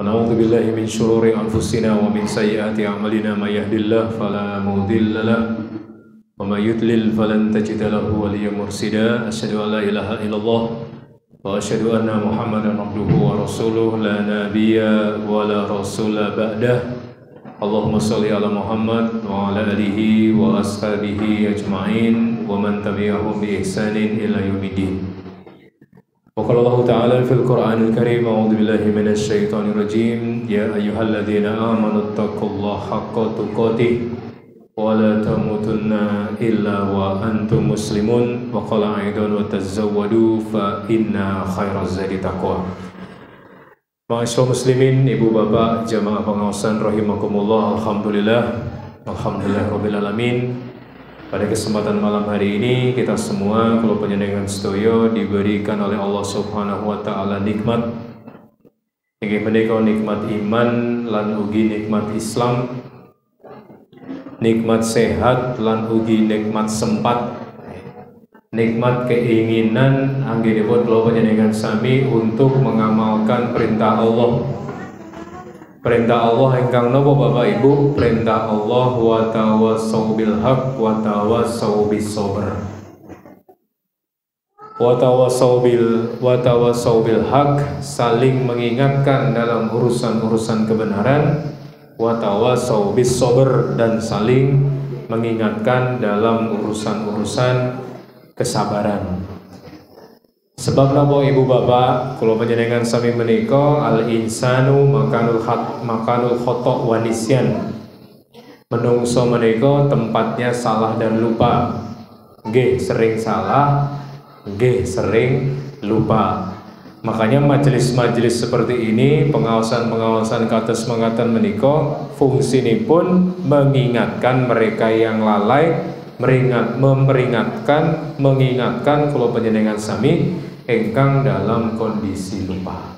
ونعوذ بالله من شرور أنفسنا ومن سيئات أعمالنا من يهد الله فلا مضل له ومن يضلل فلن تجد له وليا مرشدا أشهد أن لا إله إلا الله وأشهد أن محمدا عبده ورسوله لا نبي ولا رسول بعده اللهم صل على محمد وعلى آله وأصحابه أجمعين ومن تبعهم بإحسان إلى يوم الدين. وقال الله تعالى في القرآن الكريم أعوذ بالله من الشيطان الرجيم يا أيها الذين آمنوا اتقوا الله حق تقاته ولا تموتن إلا وأنتم مسلمون وقال أيضا وتزودوا فإن خير الزاد تقوى. Ma'asyiral muslimin, ibu bapak, jamaah pengawasan rahimakumullah, alhamdulillah rabbil alamin. Pada kesempatan malam hari ini kita semua kalau panjenengan sedaya diberikan oleh Allah Subhanahu wa taala nikmat inggih menika nikmat iman lan ugi nikmat Islam, nikmat sehat lan ugi nikmat sempat, nikmat keinginan anggenipun kula panjenengan sami untuk mengamalkan perintah Allah. Perintah Allah ingkang napa Bapak Ibu? Perintah Allah wa tawassaw bil haq wa tawassaw bis sabr. Wa tawassaw bil haq, saling mengingatkan dalam urusan-urusan kebenaran, wa tawassaw bis sabr, dan saling mengingatkan dalam urusan-urusan kesabaran. Sebab napa ibu bapak kula panjenengan sami menika al insanu makanul khata' wa nisyan. Menungso menika tempatnya salah dan lupa. Nggih sering salah, nggih sering lupa. Makanya majelis-majelis seperti ini, pengawasan-pengawasan kados mangkaten menika fungsinipun mengingatkan mereka yang lalai, mengingatkan kula panjenengan sami engkang dalam kondisi lupa.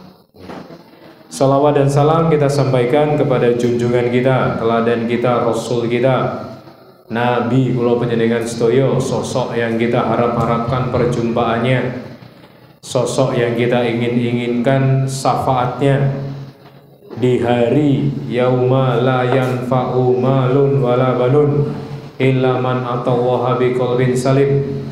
Salawat dan salam kita sampaikan kepada junjungan kita, teladan kita, Rasul kita, Nabi kula panjenengan sedaya, sosok yang kita harap-harapkan perjumpaannya, sosok yang kita ingin-inginkan syafaatnya di hari yauma la yanfa'u malun wala banun illa man atallaha biqalbin salim.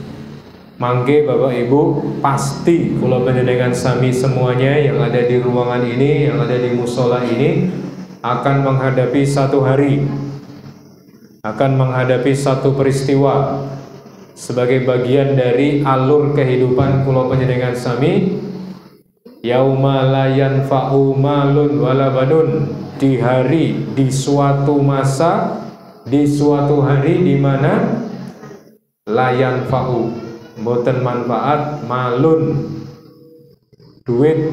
Mangke Bapak Ibu, pasti kula panjenengan sami semuanya yang ada di ruangan ini, yang ada di musola ini akan menghadapi satu hari, akan menghadapi satu peristiwa sebagai bagian dari alur kehidupan kula panjenengan sami. Yauma la yanfa'u malun wala banun, di hari, di suatu masa, di suatu hari di mana layan fa'u mboten manfaat malun, duit,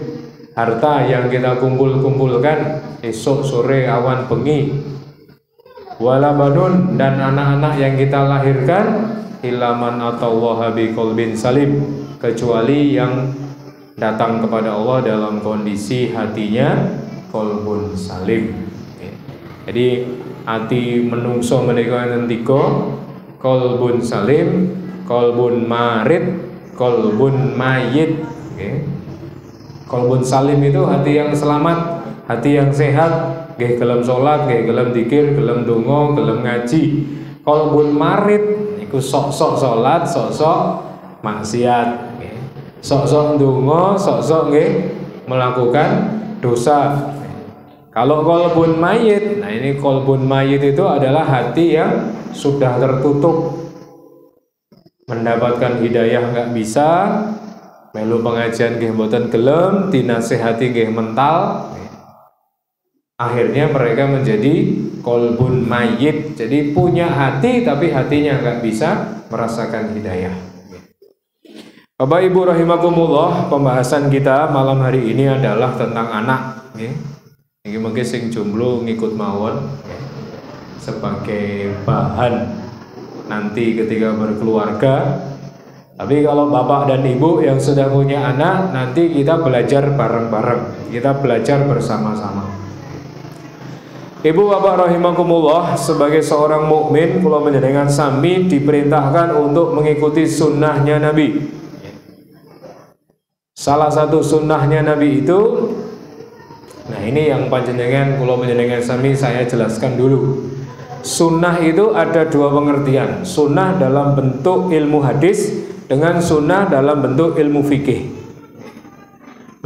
harta yang kita kumpulkan esok sore awan bengi, wala banun, dan anak-anak yang kita lahirkan ilaman atallaha biqalbin salim, kecuali yang datang kepada Allah dalam kondisi hatinya qalbun salim. Jadi hati menungso menika enten tiga, qalbun salim, qalbun marid, qalbun mayit. Qalbun salim itu hati yang selamat, hati yang sehat, nggih gelem salat, nggih gelem zikir, gelem donga, gelem ngaji. Qalbun marid iku sok-sok salat, sok-sok maksiat, sok-sok donga, sok-sok nggih melakukan dosa. Kalau qalbun mayit, nah ini qalbun mayit itu adalah hati yang sudah tertutup, mendapatkan hidayah nggak bisa, melu pengajian nggih mboten gelem, dinasehati nggih mental. Akhirnya mereka menjadi qalbun mayit. Jadi punya hati tapi hatinya nggak bisa merasakan hidayah. Bapak Ibu rahimakumullah, pembahasan kita malam hari ini adalah tentang anak. Ini mungkin sing jomblo ngikut mawon sebagai bahan nanti ketika berkeluarga. Tapi kalau bapak dan ibu yang sudah punya anak, nanti kita belajar bareng-bareng, kita belajar bersama-sama. Ibu bapak rahimakumullah, sebagai seorang mukmin kula panjenengan sami diperintahkan untuk mengikuti sunnahnya Nabi. Salah satu sunnahnya Nabi itu, nah ini yang panjenengan kula panjenengan sami saya jelaskan dulu. Sunnah itu ada dua pengertian. Sunnah dalam bentuk ilmu hadis dengan sunnah dalam bentuk ilmu fikih.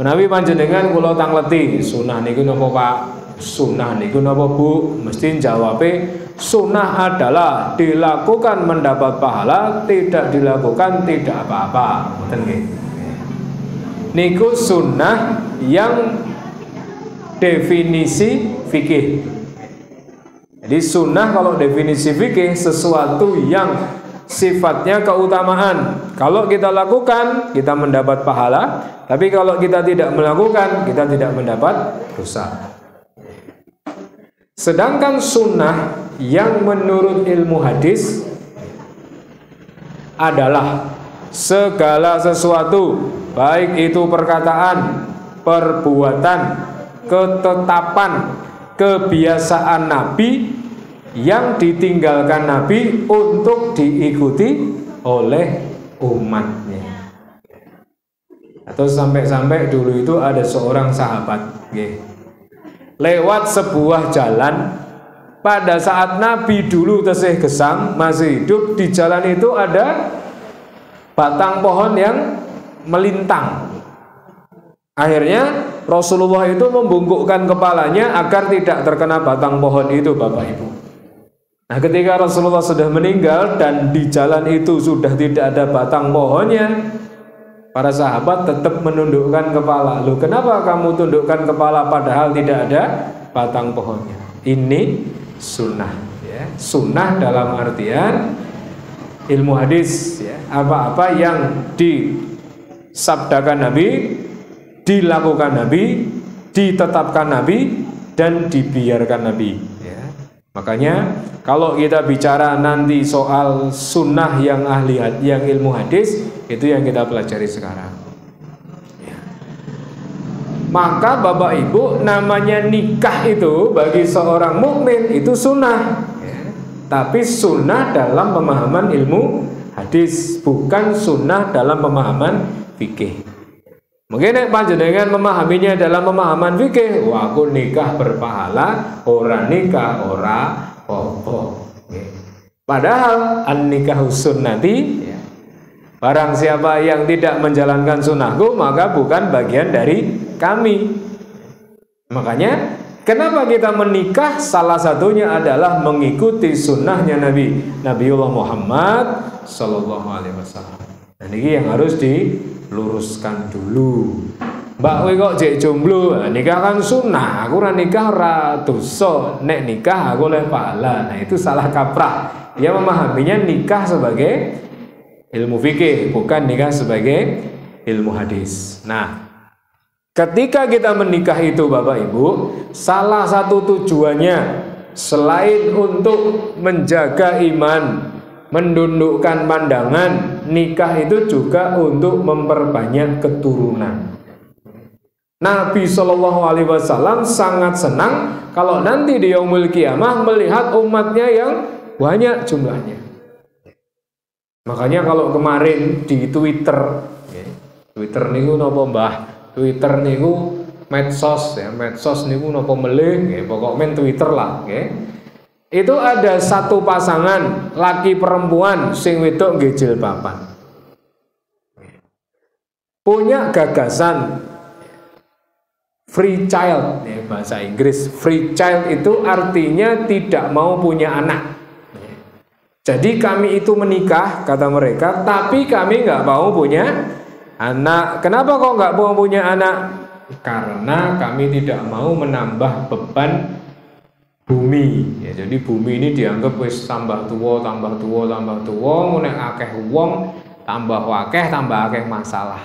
Menawi panjenengan kula tangleti sunnah niku napa Pak? Sunnah niku napa Bu? Mesti jawabe sunnah adalah dilakukan mendapat pahala, tidak dilakukan tidak apa-apa. Ngoten nggih. Niku sunnah yang definisi fikih. Jadi sunnah kalau definisi fikih sesuatu yang sifatnya keutamaan. Kalau kita lakukan kita mendapat pahala, tapi kalau kita tidak melakukan kita tidak mendapat dosa. Sedangkan sunnah yang menurut ilmu hadis adalah segala sesuatu, baik itu perkataan, perbuatan, ketetapan, kebiasaan Nabi yang ditinggalkan Nabi untuk diikuti oleh umatnya. Atau sampai-sampai dulu itu ada seorang sahabat, lewat sebuah jalan. Pada saat Nabi dulu tesih gesang masih hidup, di jalan itu ada batang pohon yang melintang. Akhirnya Rasulullah itu membungkukkan kepalanya agar tidak terkena batang pohon itu, Bapak Ibu. Nah, ketika Rasulullah sudah meninggal dan di jalan itu sudah tidak ada batang pohonnya, para sahabat tetap menundukkan kepala. Loh, kenapa kamu tundukkan kepala padahal tidak ada batang pohonnya? Ini sunnah, ya. Sunnah dalam artian ilmu hadis, ya. Apa-apa yang disabdakan Nabi, dilakukan Nabi, ditetapkan Nabi, dan dibiarkan Nabi, ya. Makanya kalau kita bicara nanti soal sunnah yang yang ilmu hadis, itu yang kita pelajari sekarang, ya. Maka Bapak Ibu, namanya nikah itu bagi seorang mukmin itu sunnah, ya. Tapi sunnah dalam pemahaman ilmu hadis, bukan sunnah dalam pemahaman fikih. Mungkin panjenengan memahaminya dalam pemahaman fikih, wah aku nikah berpahala, ora nikah ora apa-apa. Padahal an-nikahu sunnati, ya. Barang siapa yang tidak menjalankan sunnahku maka bukan bagian dari kami. Makanya kenapa kita menikah? Salah satunya adalah mengikuti sunnahnya Nabiullah Muhammad Sallallahu Alaihi Wasallam. Dan ini yang harus diluruskan dulu. Mbak kowe kok jek jomblo, nikah kan sunnah, aku ora nikah ora dosa, nek nikah aku oleh pahala. Nah, itu salah kaprah. Dia memahaminya nikah sebagai ilmu fikih, bukan nikah sebagai ilmu hadis. Nah, ketika kita menikah itu Bapak Ibu, salah satu tujuannya selain untuk menjaga iman, mendundukkan pandangan, nikah itu juga untuk memperbanyak keturunan. Nabi Shallallahu Alaihi Wasallam sangat senang kalau nanti di yaumul kiamah melihat umatnya yang banyak jumlahnya. Makanya kalau kemarin di Twitter niku napa Mbah? Twitter niku medsos, ya. Medsos niku napa melih, pokok men Twitter lah, Itu ada satu pasangan laki perempuan sing wedok nggih jilbaban. Punya gagasan free child, ya, bahasa Inggris. Free child itu artinya tidak mau punya anak. Jadi kami itu menikah, kata mereka, tapi kami nggak mau punya anak. Kenapa kok nggak mau punya anak? Karena kami tidak mau menambah beban bumi, ya. Jadi bumi ini dianggap wis tambah tua, mulai akeh wong, tambah akeh masalah.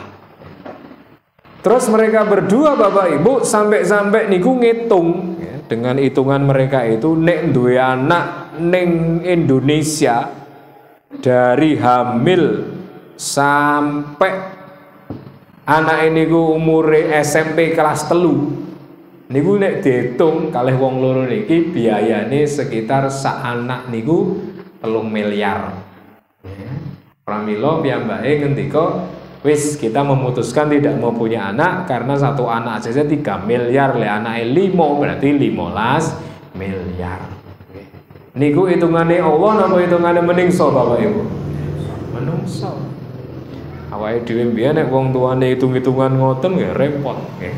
Terus mereka berdua Bapak Ibu sampai niku ngitung, ya, dengan hitungan mereka itu nek duwe anak ning Indonesia dari hamil sampai anak ini ku umure SMP kelas 3 niku nek diitung kalih wong loro niki biayane sekitar sak anak niku 3 miliar. Pramila piyambake ngendika wis kita memutuskan tidak mau punya anak karena satu anak saja 3 miliar, le anake 5 berarti 15 miliar. Niku hitungannya Allah napa hitungannya menungso Bapak Ibu? Menungso. Awake dhewe mbiyen nek wong tuane hitung-hitungan ngoten nggih repot nggih.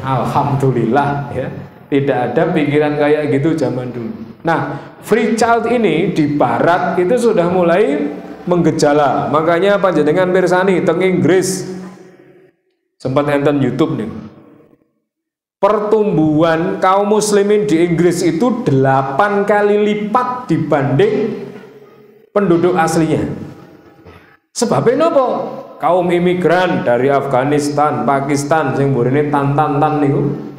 Alhamdulillah ya. Tidak ada pikiran kayak gitu zaman dulu. Nah, free child ini di barat itu sudah mulai menggejala. Makanya panjenengan pirsani teng Inggris sempat enten YouTube nih. Pertumbuhan kaum muslimin di Inggris itu 8 kali lipat dibanding penduduk aslinya. Sebabnya apa? Kaum imigran dari Afghanistan, Pakistan sing burine tan-tan niku.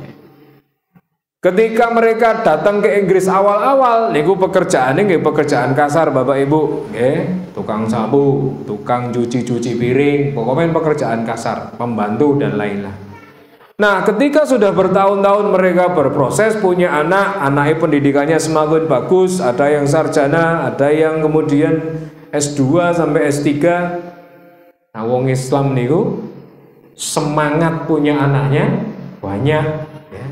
Ketika mereka datang ke Inggris awal-awal niku pekerjaannya nggih pekerjaan kasar Bapak Ibu, nggih, tukang sapu, tukang cuci-cuci piring, pokoknya pekerjaan kasar, pembantu dan lain-lain. Nah, ketika sudah bertahun-tahun mereka berproses punya anak, anaknya pendidikannya semakin bagus, ada yang sarjana, ada yang kemudian S2 sampai S3. Nah, wong Islam niku semangat punya anaknya banyak ya.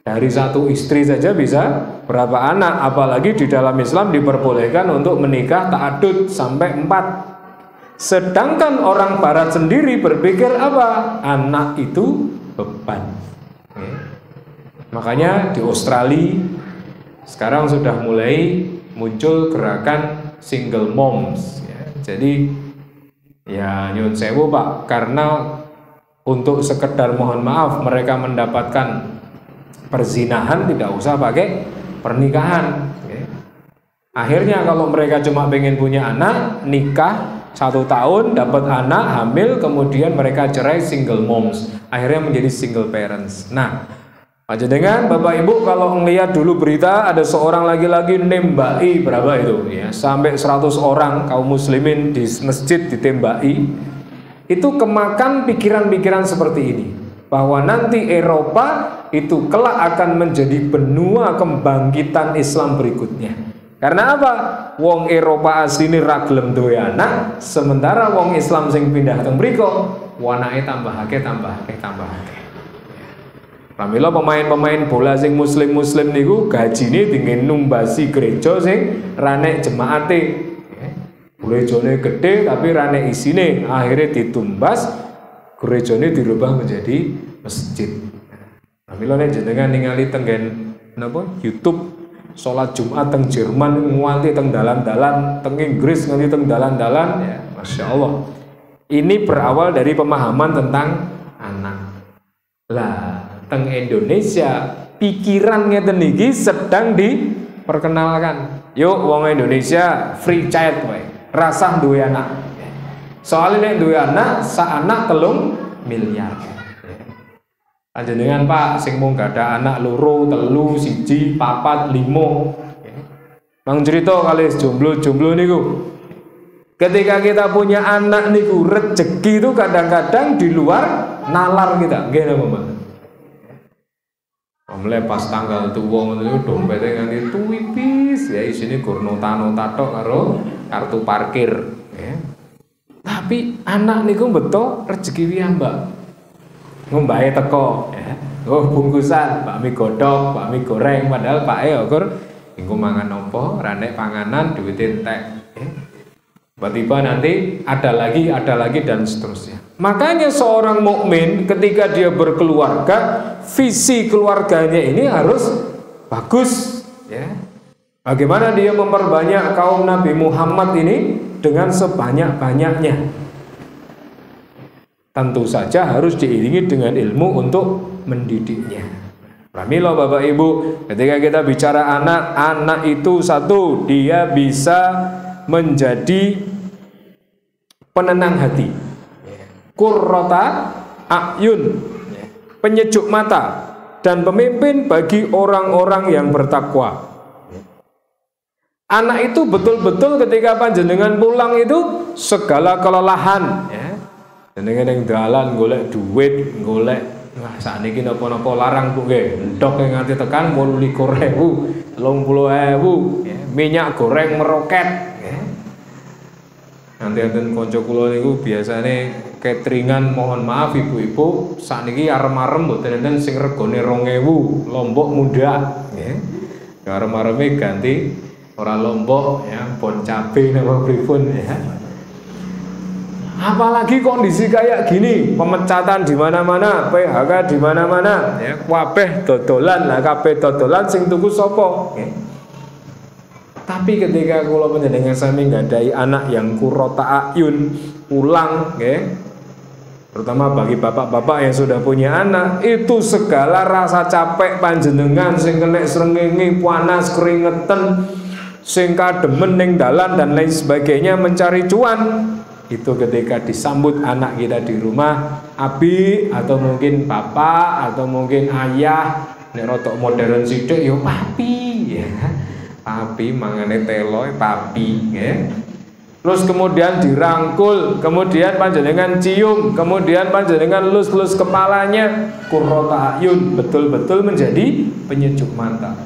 Dari satu istri saja bisa berapa anak, apalagi di dalam Islam diperbolehkan untuk menikah ta'adud sampai 4. Sedangkan orang barat sendiri berpikir apa? Anak itu beban ya. Makanya di Australia sekarang sudah mulai muncul gerakan single moms ya. Jadi ya nyun sewu Pak, karena untuk sekedar mohon maaf mereka mendapatkan perzinahan tidak usah pakai pernikahan ya. Akhirnya kalau mereka cuma pengen punya anak, nikah 1 tahun dapat anak, hamil, kemudian mereka cerai, single moms, akhirnya menjadi single parents. Nah, panjenengan Bapak Ibu kalau ngelihat dulu berita ada seorang lagi-lagi nembaki berapa itu ya, sampai 100 orang kaum muslimin di masjid ditembaki. Itu kemakan pikiran-pikiran seperti ini, bahwa nanti Eropa itu kelak akan menjadi benua kebangkitan Islam berikutnya. Karena apa? Wong Eropa asline ra gelem duwe anak, sementara wong Islam sing pindah teng mriko anake tambahake. Pramila pemain-pemain bola sing muslim-muslim niku gajine dingin numbasi gereja sing ranek jemaate. Gerejane gede tapi ranek isine, akhirnya ditumbas, gerejane dirubah menjadi masjid. Pramila nek jenengan ningali tenggen napa YouTube sholat Jumat teng Jerman nganti teng dalan-dalan, teng Inggris nganti teng dalan-dalan ya, Masya Allah. Ini berawal dari pemahaman tentang anak. Lah, teng Indonesia pikiran ngeten niki sedang diperkenalkan. Yuk wong Indonesia free child wae. Rasah duwe anak. Soalnya nek duwe anak, sak anak 3 miliar. Panjenengan Pak sing mung gadah anak loro, telu, siji, papat, 5. Mang cerita kali jomblo-jomblo niku. Ketika kita punya anak niku rezeki itu kadang-kadang di luar nalar kita. Nggih napa Mbak? Omle pas tanggal tuwa ngono niku dompete nganti tuwipis ya isine gur nota-nota tok karo kartu parkir ya. Tapi anak niku beto rezeki piye Mbak? Ngombahe teko ya. Oh bungkusan bakmi godhog, bakmi goreng, padahal pake ukur engko mangan apa, ranek panganan duwite entek ya. Tiba-tiba nanti ada lagi dan seterusnya. Makanya seorang mukmin ketika dia berkeluarga, visi keluarganya ini harus bagus ya. Bagaimana dia memperbanyak kaum Nabi Muhammad ini dengan sebanyak-banyaknya. Tentu saja harus diiringi dengan ilmu untuk mendidiknya. Pramila Bapak Ibu, ketika kita bicara anak, anak itu satu, dia bisa menjadi penenang hati, qurrata a'yun, penyejuk mata, dan pemimpin bagi orang-orang yang bertakwa. Anak itu betul-betul ketika panjenengan pulang itu segala kelelahan ya. Jenengan yang dalan golek duit, golek wah sakniki napa-napa larang Bu nggih. Entok nganti tekan 28.000, 30.000 ya. Minyak goreng meroket ya. Nanti enten kanca kula niku biasane cateringan mohon maaf ibu-ibu sakniki arem-arem mboten enten sing regane 2.000 lombok muda nggih. Arem-areme ganti ora lombok ya bon cabe napa pripun ya. Apalagi kondisi kayak gini, pemecatan di mana-mana, PHK di mana-mana, ya, kabeh dodolan, lah kabeh dodolan sing tuku sapa? Okay. Tapi ketika kula panjenengan sami nggadahi anak yang kurota ayun, pulang, okay, terutama bagi bapak-bapak yang sudah punya anak, itu segala rasa capek panjenengan sing kena srengenge, panas, keringetan, sing kademen ning dalan dan lain sebagainya mencari cuan. Itu ketika disambut anak kita di rumah, abi atau mungkin bapak atau mungkin ayah, nek rotok modern sithik yo papi ya. Papi mangane telo papi ya. Terus kemudian dirangkul, kemudian panjenengan cium, kemudian panjenengan lus-lus kepalanya, qurrata ayun, betul-betul menjadi penyejuk mata.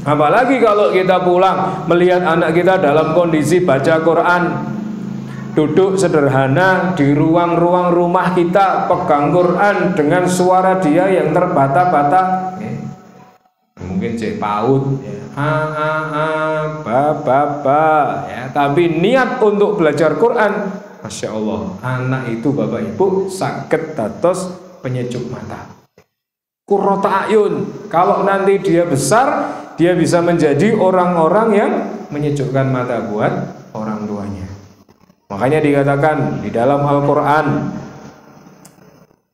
Apalagi kalau kita pulang melihat anak kita dalam kondisi baca Quran, duduk sederhana di ruang-ruang rumah kita, pegang Quran dengan suara dia yang terbata-bata, mungkin cek paut, ba, ya, tapi niat untuk belajar Quran, masya Allah, anak itu bapak ibu saged dados penyejuk mata, qurrata ayun. Kalau nanti dia besar, dia bisa menjadi orang-orang yang menyejukkan mata buat orang tuanya. Makanya dikatakan di dalam Al-Quran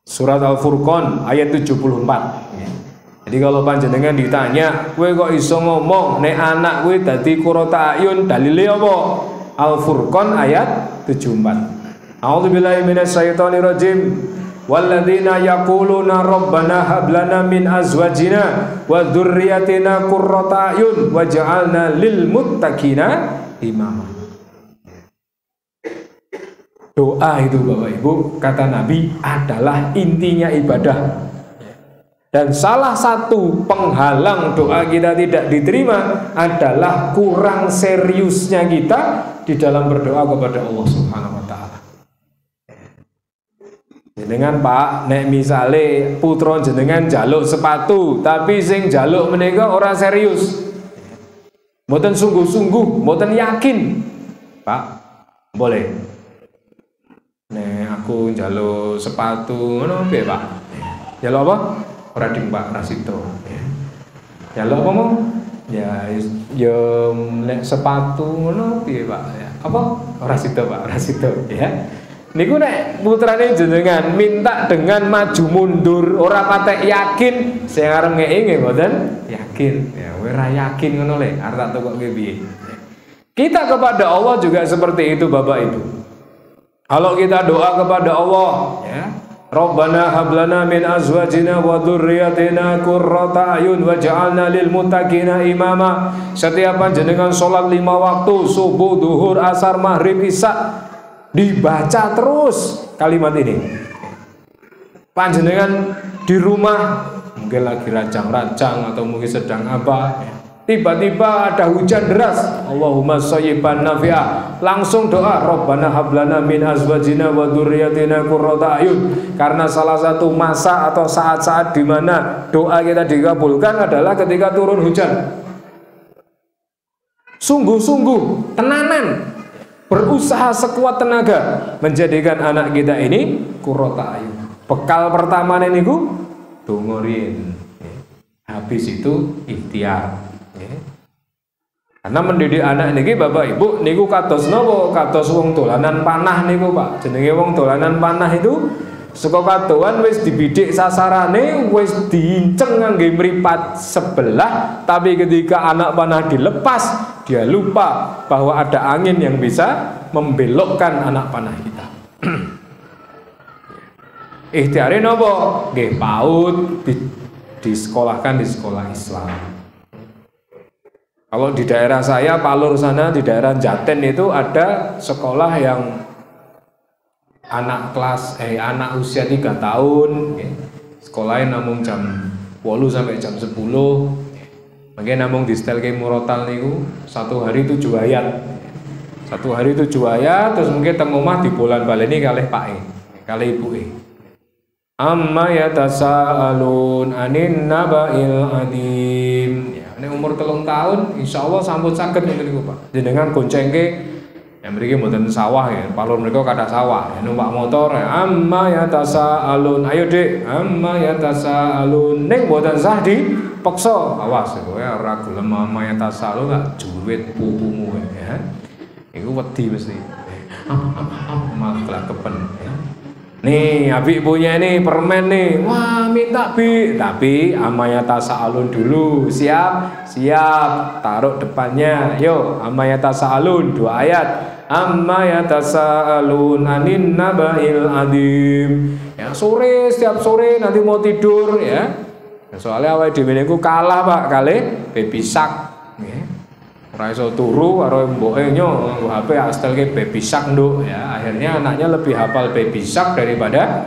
surat Al-Furqan ayat 74. Jadi kalau panjenengan ditanya, kowe kok iso ngomong nek anak kowe dadi qurrata ayun, dalile apa? Al-Furqan ayat 74. A'udzubillahi minasyaitonirrajim. Walladzina yaquluna rabbana hab lana min azwajina wa dzurriyyatina qurrata ayun waj'alna lil muttaqina imama. Doa itu Bapak Ibu, kata Nabi, adalah intinya ibadah. Dan salah satu penghalang doa kita tidak diterima adalah kurang seriusnya kita di dalam berdoa kepada Allah Subhanahu wa taala. Jenengan Pak, nek misale putra jenengan jaluk sepatu, tapi sing jaluk menika ora serius. Mboten sungguh-sungguh, mboten yakin. Pak, boleh. Nek aku njaluk sepatu ngono piye, Pak? Njaluk apa? Ora ding Pak Rasito. Njaluk apa mau? Ya nek sepatu ngono piye, Pak? Ya. Apa? Ora sida, Pak, ora sida, ya. Niku nek putrane jenengan minta dengan maju mundur, ora patek yakin, sing arep ngeki nggih mboten yakin. Ya ora yakin ngono le, arep tak tokoke piye. Kita kepada Allah juga seperti itu Bapak Ibu. Kalau kita doa kepada Allah, ya, Rabbana hablana min azwajina wa dzurriyyatina qurrata ayun waj'alna lil muttaqina imama. Setiap panjenengan salat 5 waktu, subuh, duhur, asar, maghrib, isya, dibaca terus kalimat ini. Panjenengan di rumah mungkin lagi rajang-rajang atau mungkin sedang apa, ya. Tiba-tiba ada hujan deras, Allahumma shayyiban nafi'ah, langsung doa Rabbana hablana min azwajina wa dzurriyyatina qurrata ayun. Karena salah satu masa atau saat-saat di mana doa kita dikabulkan adalah ketika turun hujan. Sungguh-sungguh, tenanan, berusaha sekuat tenaga menjadikan anak kita ini qurrata ayun. Bekal pertama niku donga riyin. Habis itu ikhtiar. Karena mendidik anak niki Bapak Ibu niku kados napa? Kados wong dolanan panah niku Pak. Jenenge wong dolanan panah itu saka kadoan wis dibidik sasarane, wis diinceng ngangge mripat sebelah, tapi ketika anak panah dilepas, dia lupa bahwa ada angin yang bisa membelokkan anak panah kita. Ikhtiare napa? Nggih PAUD disekolahkan di sekolah Islam. Kalau di daerah saya Palur sana, di daerah Jaten itu ada sekolah yang anak usia 3 tahun, sekolahnya namung jam 8 sampai jam 10. Mungkin namung di setel ke murotal niku 1 hari 7 ayat. 1 hari 7 ayat, terus mungkin teng omah di bulan baleni kalih pake. kali ibu amma yatasaalun anin naba'il adim. Ya, ini umur 3 tahun insyaallah sampun saged ngene niku Pak. Jenengan goncengke yang mriki mboten sawah ya, palun mereka kada sawah, ya, numpak motor ya. Amma yatasaalun, ayo Dik, amma yatasaalun. Ning mboten sah dipaksa. Awas kowe ora gelem amma yatasaalun gak juwit pupumu ya. Iku wedi mesti. Malah kepen ya. Nih, Abi punya ini permen nih. Wah, minta Bi. Tapi amayata sa'alun dulu. Siap? Siap. Taruh depannya. Yuk, amayata sa'alun 2 ayat. Amayata sa'alun anin naba'il adim. Ya, sore, setiap sore nanti mau tidur ya. Soalnya awake dhewe niku kalah Pak kali baby shark. Ya. Ora iso turu karo mboke nyo nggo HP astelke baby shark nduk ya. Akhirnya anaknya lebih hafal baby shark daripada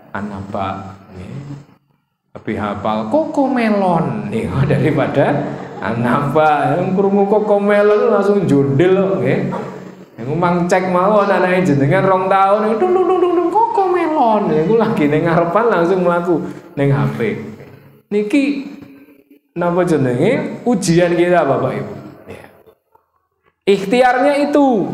Anaba. Lebih hafal Cocomelon nih daripada Anaba. Yang krungu Cocomelon langsung jundil kok nggih. Yang mang cek mawon anake jenengan 2 tahun dung Cocomelon. Iku lagi ning ngarepan langsung mlaku ning HP. Niki napa jenenge ujian kita Bapak Ibu. Ikhtiarnya itu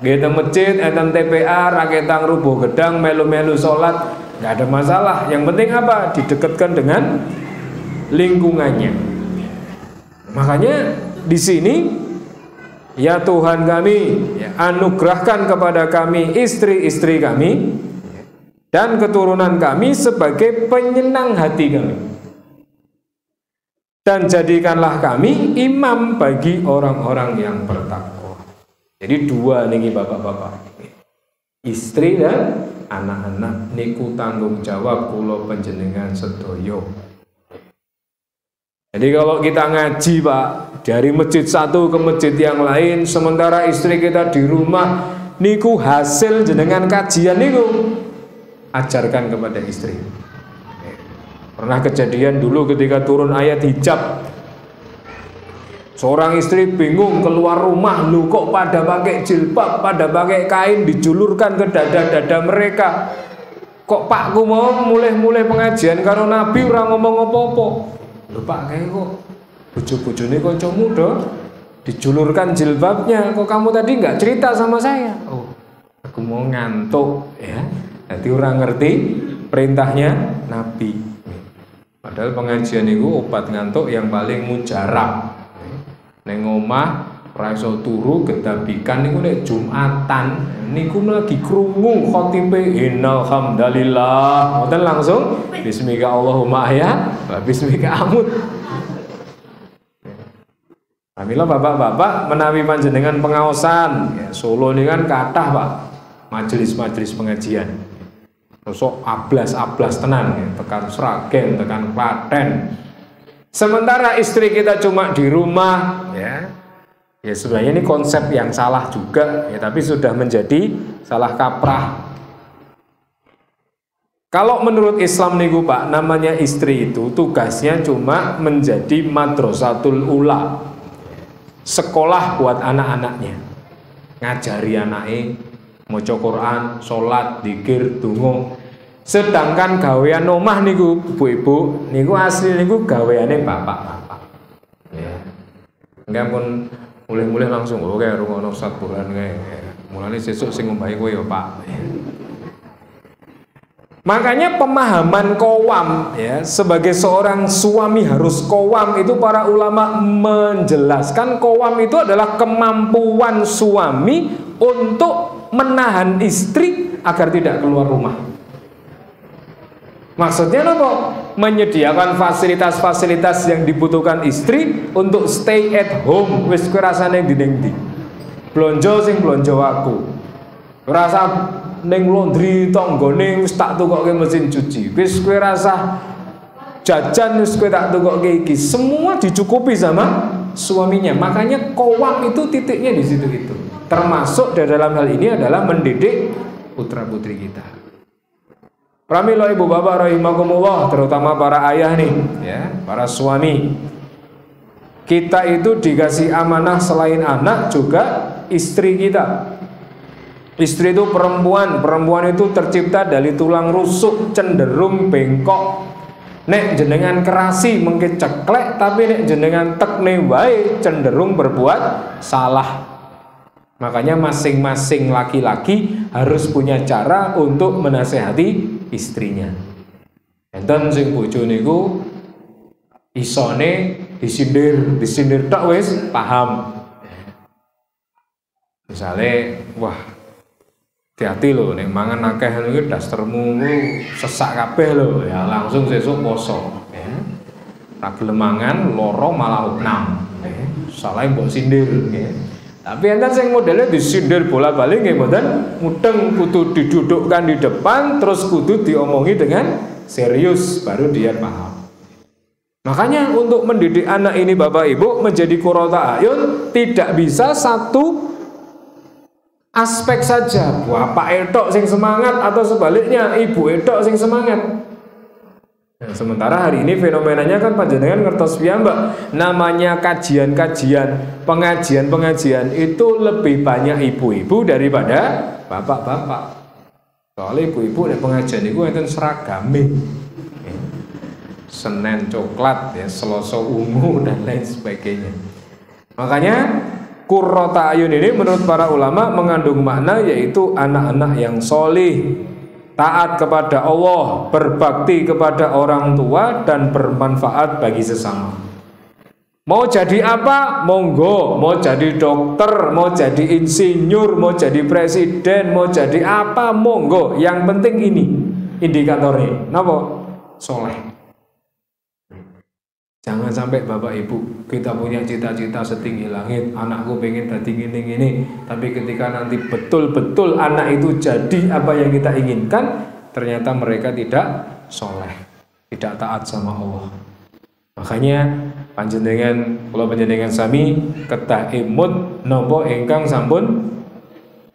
kita masjid, enten TPA, raketang rubuh gedang, melu-melu sholat, nggak ada masalah. Yang penting apa? Didekatkan dengan lingkungannya. Makanya di sini ya Tuhan kami, ya, anugerahkan kepada kami istri-istri kami dan keturunan kami sebagai penyenang hati kami. Dan jadikanlah kami imam bagi orang-orang yang bertakwa. Jadi 2 nih bapak-bapak, istri dan anak-anak niku tanggung jawab kula panjenengan sedoyo. Jadi kalau kita ngaji Pak, dari masjid satu ke masjid yang lain, sementara istri kita di rumah, niku hasil jenengan kajian niku ajarkan kepada istri. Pernah kejadian dulu ketika turun ayat hijab, seorang istri bingung keluar rumah, lu kok pada pakai jilbab, pada pakai kain dijulurkan ke dada-dada mereka. Kok pakku mau mulai pengajian karo Nabi ora ngomong apa-apa. Lho Pak, kayak kok bojo-bojone kancamu do dijulurkan jilbabnya, kok kamu tadi nggak cerita sama saya? Oh, aku mau ngantuk ya. Nanti orang ngerti perintahnya Nabi. Padahal pengajian itu obat ngantuk yang paling mujarab. Neng omah ora iso turu gedabikan niku nek Jumatan niku lagi krungu khotibe innal hamdalillah. Ngoten langsung bismika Allahumma ya, bismika amut. Alhamdulillah bapak-bapak menawi panjenengan pengaosan ya, Solo ini kan kathah Pak majelis-majelis pengajian. Sosok ablas tenan ya, tekan Sragen, tekan Klaten. Sementara istri kita cuma di rumah ya. Ya sebenarnya ini konsep yang salah juga ya, tapi sudah menjadi salah kaprah. Kalau menurut Islam niku Pak, namanya istri itu tugasnya cuma menjadi madrasatul ula, sekolah buat anak-anaknya, ngajari anaknya maca Quran, sholat, dzikir, donga. Sedangkan gawean omah niku ibu-ibu niku asli niku gaweane bapak-bapak. Ya. Enggak pun mulai langsung oke rungono Ustaz Burhan kae. Mulane sesuk sing ngombahi kowe ya, Pak. Makanya pemahaman qawam ya, sebagai seorang suami harus qawam itu para ulama menjelaskan qawam itu adalah kemampuan suami untuk menahan istri agar tidak keluar rumah. Maksudnya apa? Menyediakan fasilitas-fasilitas yang dibutuhkan istri untuk stay at home. Wis kowe rasane ndi-ndi. Blonjo sing blonjo aku. Rasa ning laundry tanggane wis tak tukokke mesin cuci. Wis kowe rasa jajan wis kowe tak tukokke iki. Semua dicukupi sama suaminya. Makanya qawam itu titiknya di situ itu. Termasuk dalam hal ini adalah mendidik putra-putri kita. Pramila ibu bapak rahimakumullah, terutama para ayah nih ya, para suami. Kita itu dikasih amanah selain anak juga istri kita. Istri itu perempuan, perempuan itu tercipta dari tulang rusuk, cenderung bengkok. Nek jenengan kerasi mengke ceklek, tapi nek jenengan tekne wae cenderung berbuat salah. Makanya masing-masing laki-laki harus punya cara untuk menasehati istrinya. Enten sing bojo niku isone disindir tok wis paham. Misale, wah, hati-hati lho, nek mangan akeh niku dastermu sesak kabeh lho, ya langsung sesuk poso. Ya. Ra gelem mangan, loro malah opnam. Ya. Salah mbok sindir. Ya. Tapi enten sing modelnya disindir bola-balik nggih mboten, mudeng kudu didudukkan di depan, terus kudu diomongi dengan serius, baru dia paham. Makanya untuk mendidik anak ini Bapak Ibu menjadi qurrata ayun tidak bisa satu aspek saja, bapak etok sing semangat atau sebaliknya ibu etok sing semangat. Nah, sementara hari ini fenomenanya kan panjenengan ngertos piyambak, namanya kajian-kajian, pengajian-pengajian itu lebih banyak ibu-ibu daripada bapak-bapak. Soalnya ibu-ibu nek pengajian itu enten seragame. Senin coklat ya, Selasa ungu dan lain sebagainya. Makanya qurrata ayun ini menurut para ulama mengandung makna yaitu anak-anak yang solih, taat kepada Allah, berbakti kepada orang tua dan bermanfaat bagi sesama. Mau jadi apa? Monggo. Mau jadi dokter, mau jadi insinyur, mau jadi presiden, mau jadi apa? Monggo. Yang penting ini indikatornya. Napa? Soleh. Jangan sampai Bapak Ibu kita punya cita-cita setinggi langit, anakku pengen jadi gini-gini, tapi ketika nanti betul-betul anak itu jadi apa yang kita inginkan, ternyata mereka tidak soleh, tidak taat sama Allah. Makanya panjenengan, kalau panjenengan sami kedah imut nopo ingkang sampun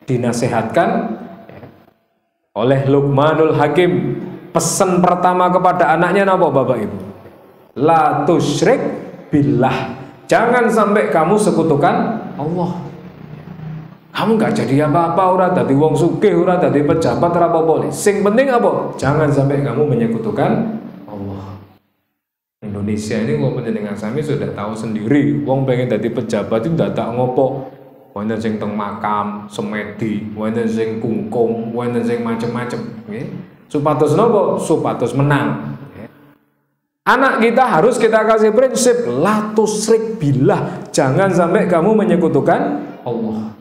dinasehatkan oleh Luqmanul Hakim. Pesan pertama kepada anaknya nopo Bapak Ibu? La tusyrik billah. Jangan sampai kamu sekutukan Allah. Kamu gak jadi apa-apa, ora dadi wong sugih, ora dadi pejabat, ora apa-apa. Sing penting apa? Jangan sampai kamu menyekutukan Allah. Indonesia ini wong panjenengan sami sudah tahu sendiri, wong pengen dadi pejabat itu dadak ngopo. Wonten sing teng makam, semedi, wonten sing kungkum, wonten sing macem-macem, nggih. Supados napa? Supados menang. Anak kita harus kita kasih prinsip la tusyrik billah. Jangan sampai kamu menyekutukan Allah.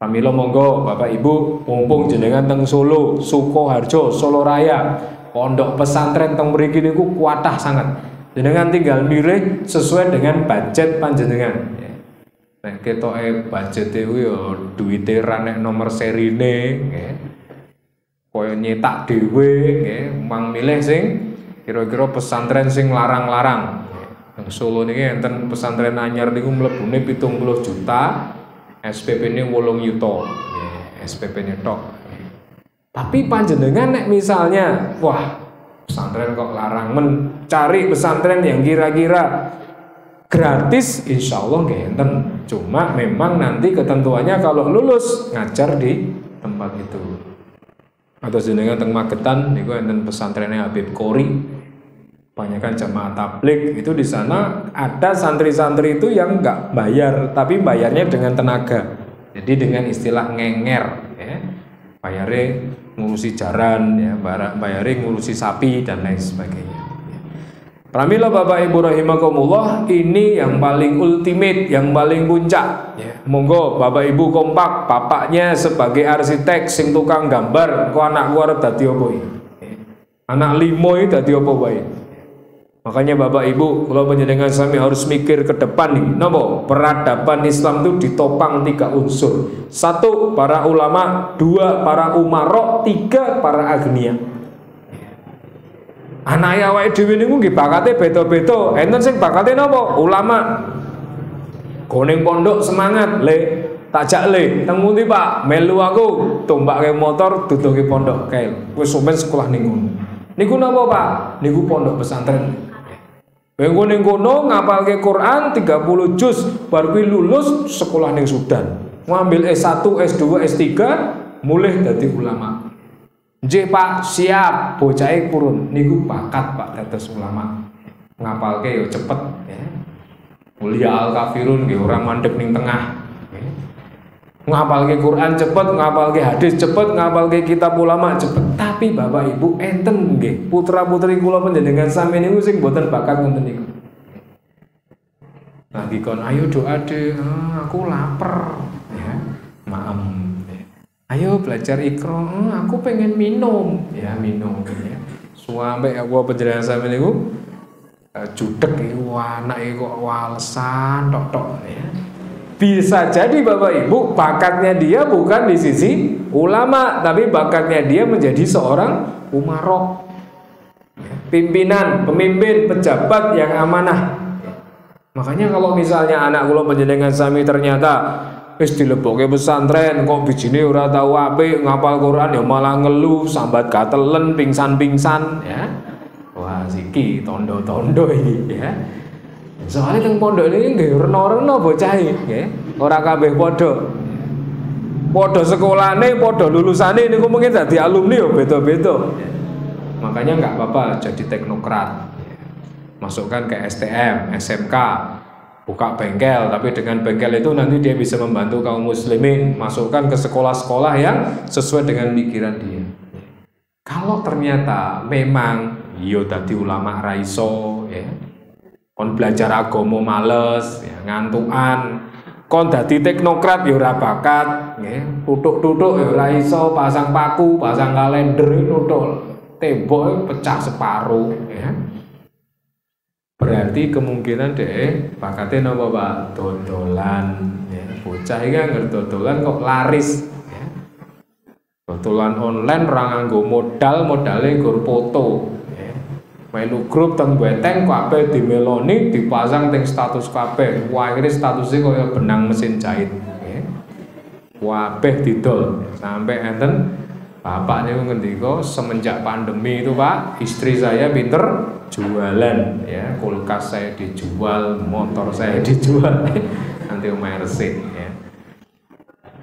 Pamila monggo Bapak Ibu, mumpung jenengan teng Solo, Sukoharjo, Solo Raya, pondok pesantren teng mriki niku kuatah sangat. Jenengan tinggal milih sesuai dengan budget panjenengan. Nek ketoke budgete kuwi ya duwite ra nek nomor serine, nggih. Kaya nyetak dhewe, nggih, mang milih sing kira-kira pesantren sing larang-larang. Yang Solo niki enten pesantren anyar niku mlebune 70 juta, SPP-ne 8 yuta. SPP-ne tok. Tapi panjenengan nek misalnya, wah, pesantren kok larang, mencari pesantren yang kira-kira gratis, insya Allah nggih enten. Cuma memang nanti ketentuannya kalau lulus ngajar di tempat itu. Atau jenengan teng Magetan niku enten pesantrennya Habib Qori. Banyakan jamaah tabligh itu di sana ada santri-santri itu yang enggak bayar, tapi bayarnya dengan tenaga. Jadi dengan istilah ngenger ya. Bayare ngurusi jaran ya, bayare ngurusi sapi dan lain sebagainya. Pramila Bapak Ibu rahimakumullah, ini yang paling ultimate, yang paling puncak ya. Monggo Bapak Ibu kompak, bapaknya sebagai arsitek sing tukang gambar, kok anakku arep dadi apa iki? Anak limo iki dadi apa wae? Makanya Bapak Ibu, kalau panjenengan sami harus mikir ke depan nih. Napa? Peradaban Islam itu ditopang 3 unsur. 1 para ulama, 2 para umarok, 3 para agnia. Anak awake dhewe niku nggih bakate beda-beda. Enten sing bakate napa? Ulama. Goning pondok semangat, le tak jak le. Teng pundi Pak? Melu aku tumbake motor duduke pondok kae. Wis sampean sekolah ning ngono. Niku napa Pak? Niku pondok pesantren. Bengko ning kono ngapalke Quran 30 juz, bar kuwi lulus sekolah ning Sudan. Ngambil S1, S2, S3, mulih dadi ulama. Nggih Pak, siap. Bocahe purun niku bakat Pak dados ulama. Ngapalke yo cepet ya. Mulia al-kafirun nggih ora mandeg ning tengah. Ngapalke Quran cepet, ngapalke hadis cepet, ngapalke kitab ulama cepet. Tapi Bapak Ibu enten nggih putra-putri kula panjenengan sami niku sing mboten bakat ngoten niku. Lagi kon ayo doa deh, aku lapar ya. Maaf. Ayo belajar ikro, aku pengen minum ya, minum ya. Suampe aku panjenengan sami niku judek iku anak kok walesan tok-tok ya. Bisa jadi Bapak Ibu bakatnya dia bukan di sisi ulama, tapi bakatnya dia menjadi seorang umarok, pimpinan, pemimpin, pejabat yang amanah. Makanya kalau misalnya anak kula panjenengan sami ternyata wis dilebokke pesantren kok bijine ora tau apik, ngapal Quran ya malah ngeluh, sambat gatelen, pingsan-pingsan ya. Wah, siki tondo-tondo iki ya. Soalnya teng pondok ini nggih rena-rena bocah nggih. Ora kabeh padha. Padha sekolahane, padha lulusane niku mungkin dadi alumni yo beda-beda. Makanya enggak apa-apa jadi teknokrat. Masukkan ke STM, SMK, buka bengkel, tapi dengan bengkel itu nanti dia bisa membantu kaum muslimin. Masukkan ke sekolah-sekolah yang sesuai dengan pikiran dia. Kalau ternyata memang yo dadi ulama ra iso ya. Kon belajar agama males ya, ngantukan. Kon dadi teknokrat ya ora bakat nggih. Tutuk-tutuk ya ora iso, pasang paku, pasang kalender nutul. Tembok pecah separuh ya. Berarti kemungkinan deh bakatnya napa Pak? Dodolan ya. Bocah iki anggar dodolan kok laris ya. Dodolan online ra nganggo modale nggo foto. Melu grup teng beteng kabeh dimeloni dipasang teng status kabeh. Wah, akhirnya statusnya kaya benang mesin jahit. Kabeh didol. Sampai enten bapak niku ngendika semenjak pandemi itu Pak, istri saya pinter jualan ya. Kulkas saya dijual, motor saya dijual. Nanti omahe resik ya.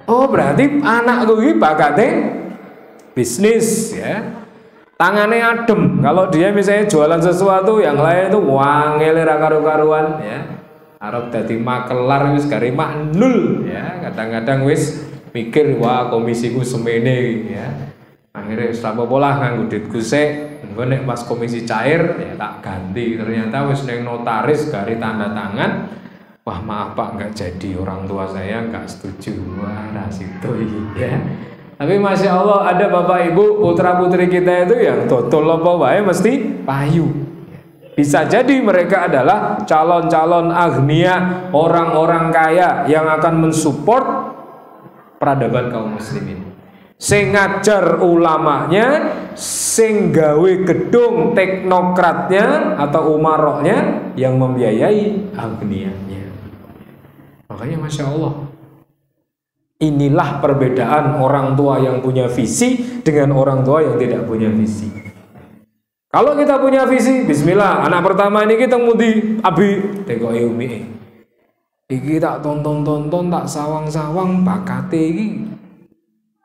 Oh, berarti anakku iki bakate bisnis ya. Tangannya adem. Kalau dia misalnya jualan sesuatu yang lain itu wangel ra karu-karuan ya. Arep dadi makelar wis garimah nul ya. Kadang-kadang wis mikir wah komisiku semene ya. Akhirnya wis apa-apa lah nganggo duitku sik. Engko nek pas komisi cair ya tak ganti. Ternyata wis ning notaris gari tanda tangan. Wah maaf Pak nggak jadi, orang tua saya nggak setuju. Wah nah situ ya. Tapi Masya Allah ada Bapak Ibu putra putri kita itu yang total apa wae mesti payu. Bisa jadi mereka adalah calon-calon agnia, orang-orang kaya yang akan mensupport peradaban kaum muslimin. Sing ngajar ulamanya, sing gawe gedung teknokratnya atau umaroknya yang membiayai agnianya. Makanya Masya Allah. Inilah perbedaan orang tua yang punya visi dengan orang tua yang tidak punya visi. Kalau kita punya visi, bismillah, anak pertama ini kita mudi abi teko umi. Iki tak tonton, tak sawang-sawang bakate iki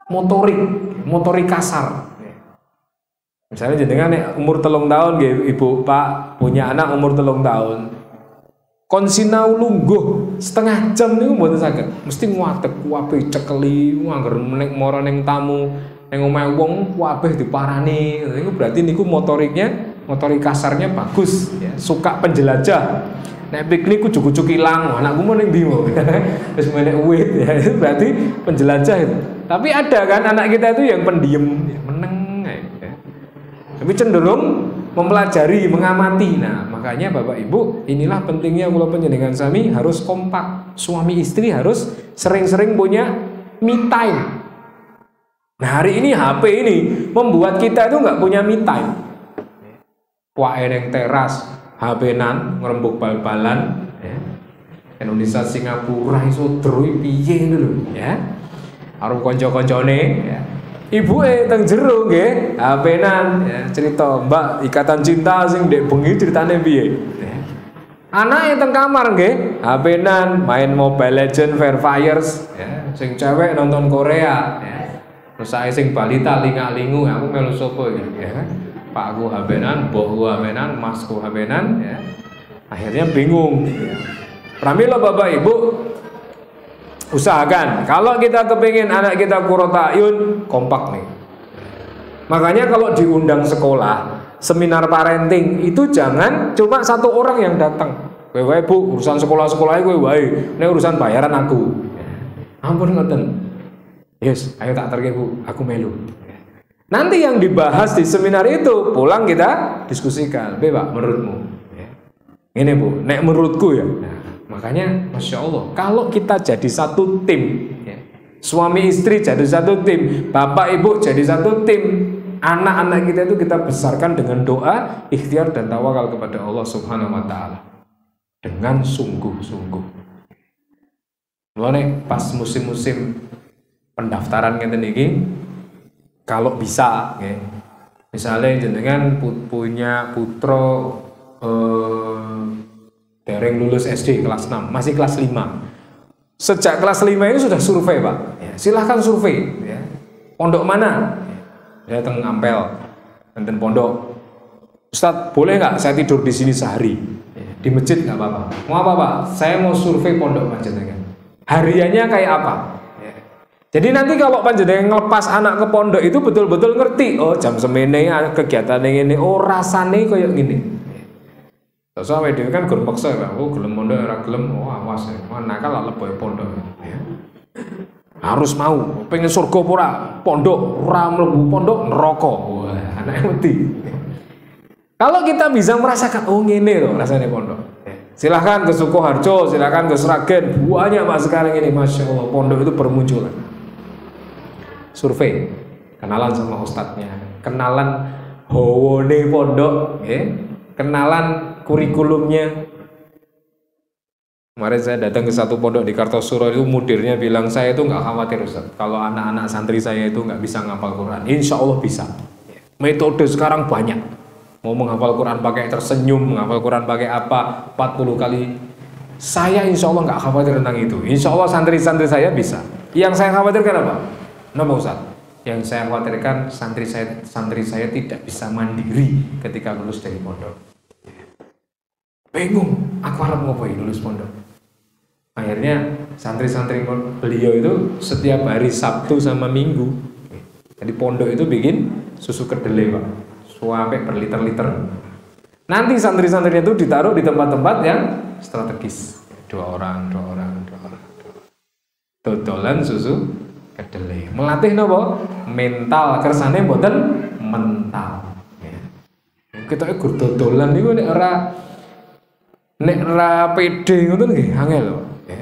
motorik kasar. Misalnya jenengan umur 3 tahun nggih Ibu Pak punya anak umur 3 tahun. Kon sinau lungguh setengah jam niku mboten saged. Mesti nguatek kabeh cekeli, angger nek mara ning tamu, ning omahe wong kabeh diparani. Niku berarti niku motorik kasarnya bagus ya, suka penjelajah. Nek piknik ujug-ujug ilang, anakku mau ning ndi wae. Wis menek wit ya, berarti penjelajah itu. Tapi ada kan anak kita itu yang pendiam, ya, meneng ya. Tapi cenderung mempelajari, mengamati. Nah, makanya Bapak Ibu, inilah pentingnya kula panjenengan sami harus kompak. Suami istri harus sering-sering punya me time. Nah, hari ini HP ini membuat kita itu nggak punya me time. Wae neng teras, HP-nan, ngerembug bal-balan, ya. Indonesia Singapura iso drui piye lho, ya. Karo kanca-kancane, ya. Ibu teng jero nggih, HP-nan ya, cerita Mbak Ikatan Cinta sing ndek bengi ceritane piye. Ya. Anake teng kamar nggih, HP-nan main Mobile Legend, Free Fires ya, sing cewek nonton Korea ya. Terus saya sing balita lingak-lingu, aku melu sapa iki ya kan. Pakku habenan, mbokku habenan, masku habenan ya. Akhirnya bingung ya. Pramila Bapak Ibu, usahakan kalau kita kepingin anak kita qurrata ayun, kompak nih. Makanya kalau diundang sekolah, seminar parenting itu jangan cuma satu orang yang datang. Kowe wae Bu, urusan sekolah-sekolah kowe wae. Nek urusan bayaran aku. Ampun ngoten. Yes, ayo tak terke Bu, aku melu. Nanti yang dibahas di seminar itu pulang kita diskusikan. Be Pak, menurutmu? Ini Bu, nek menurutku ya. Nah, makanya Masya Allah, kalau kita jadi satu tim ya, suami istri jadi satu tim, bapak ibu jadi satu tim, anak-anak kita itu kita besarkan dengan doa, ikhtiar dan tawakal kepada Allah Subhanahu wa Ta'ala dengan sungguh-sungguh. Lalu nih pas musim-musim pendaftaran ngeten iki, kalau bisa ya, misalnya jenengan punya putra dereng lulus SD kelas 6, masih kelas 5. Sejak kelas 5 ini sudah survei Pak ya, silahkan survei ya. Pondok mana? Ya teng Ampel, enten pondok. Ustadz boleh nggak saya tidur di sini sehari ya, di masjid nggak apa-apa. Mau apa Pak? Saya mau survei pondok panjenengan. Hariannya kayak apa? Ya. Jadi nanti kalau panjenengan ngelepas anak ke pondok itu betul-betul ngerti. Oh jam semene kegiatan ini, oh rasane kayak gini. Terus awake dhewe kan gur peksa ya, oh gelem pondok ora gelem, oh awas ya. Nakal lah leboe pondok ya. Harus mau, pengen surga ora, pondok ora mlebu pondok neraka. Wah, anake mati. Kalau kita bisa merasakan oh ngene loh rasane pondok. Silahkan ke Sukoharjo, silahkan ke Sragen, banyak Pak sekarang ini, Masya Allah, pondok itu bermunculan. Survei, kenalan sama ustadznya, kenalan howone pondok, ya, kenalan kurikulumnya. Kemarin saya datang ke satu pondok di Kartosuro itu mudirnya bilang saya itu nggak khawatir Ustaz, kalau anak-anak santri saya itu nggak bisa ngapal Quran, insya Allah bisa. Metode sekarang banyak. Mau menghafal Quran pakai tersenyum, menghafal Quran pakai apa, 40 kali. Saya insya Allah nggak khawatir tentang itu. Insya Allah santri-santri saya bisa. Yang saya khawatirkan apa? Kenapa Ustaz? Yang saya khawatirkan santri saya tidak bisa mandiri ketika lulus dari pondok. Bingung, aku harap ngapain lulus pondok. Akhirnya santri-santri beliau itu setiap hari Sabtu sama Minggu. Jadi pondok itu bikin susu kedelai Pak. Sampai berliter-liter. Nanti santri-santrinya itu ditaruh di tempat-tempat yang strategis. Dua orang. Dodolan susu kedelai. Melatih nopo? Mental. Kersane mboten mental. Kita iku dodolan niku nek ora pede ngoten nggih angel lho. Ya.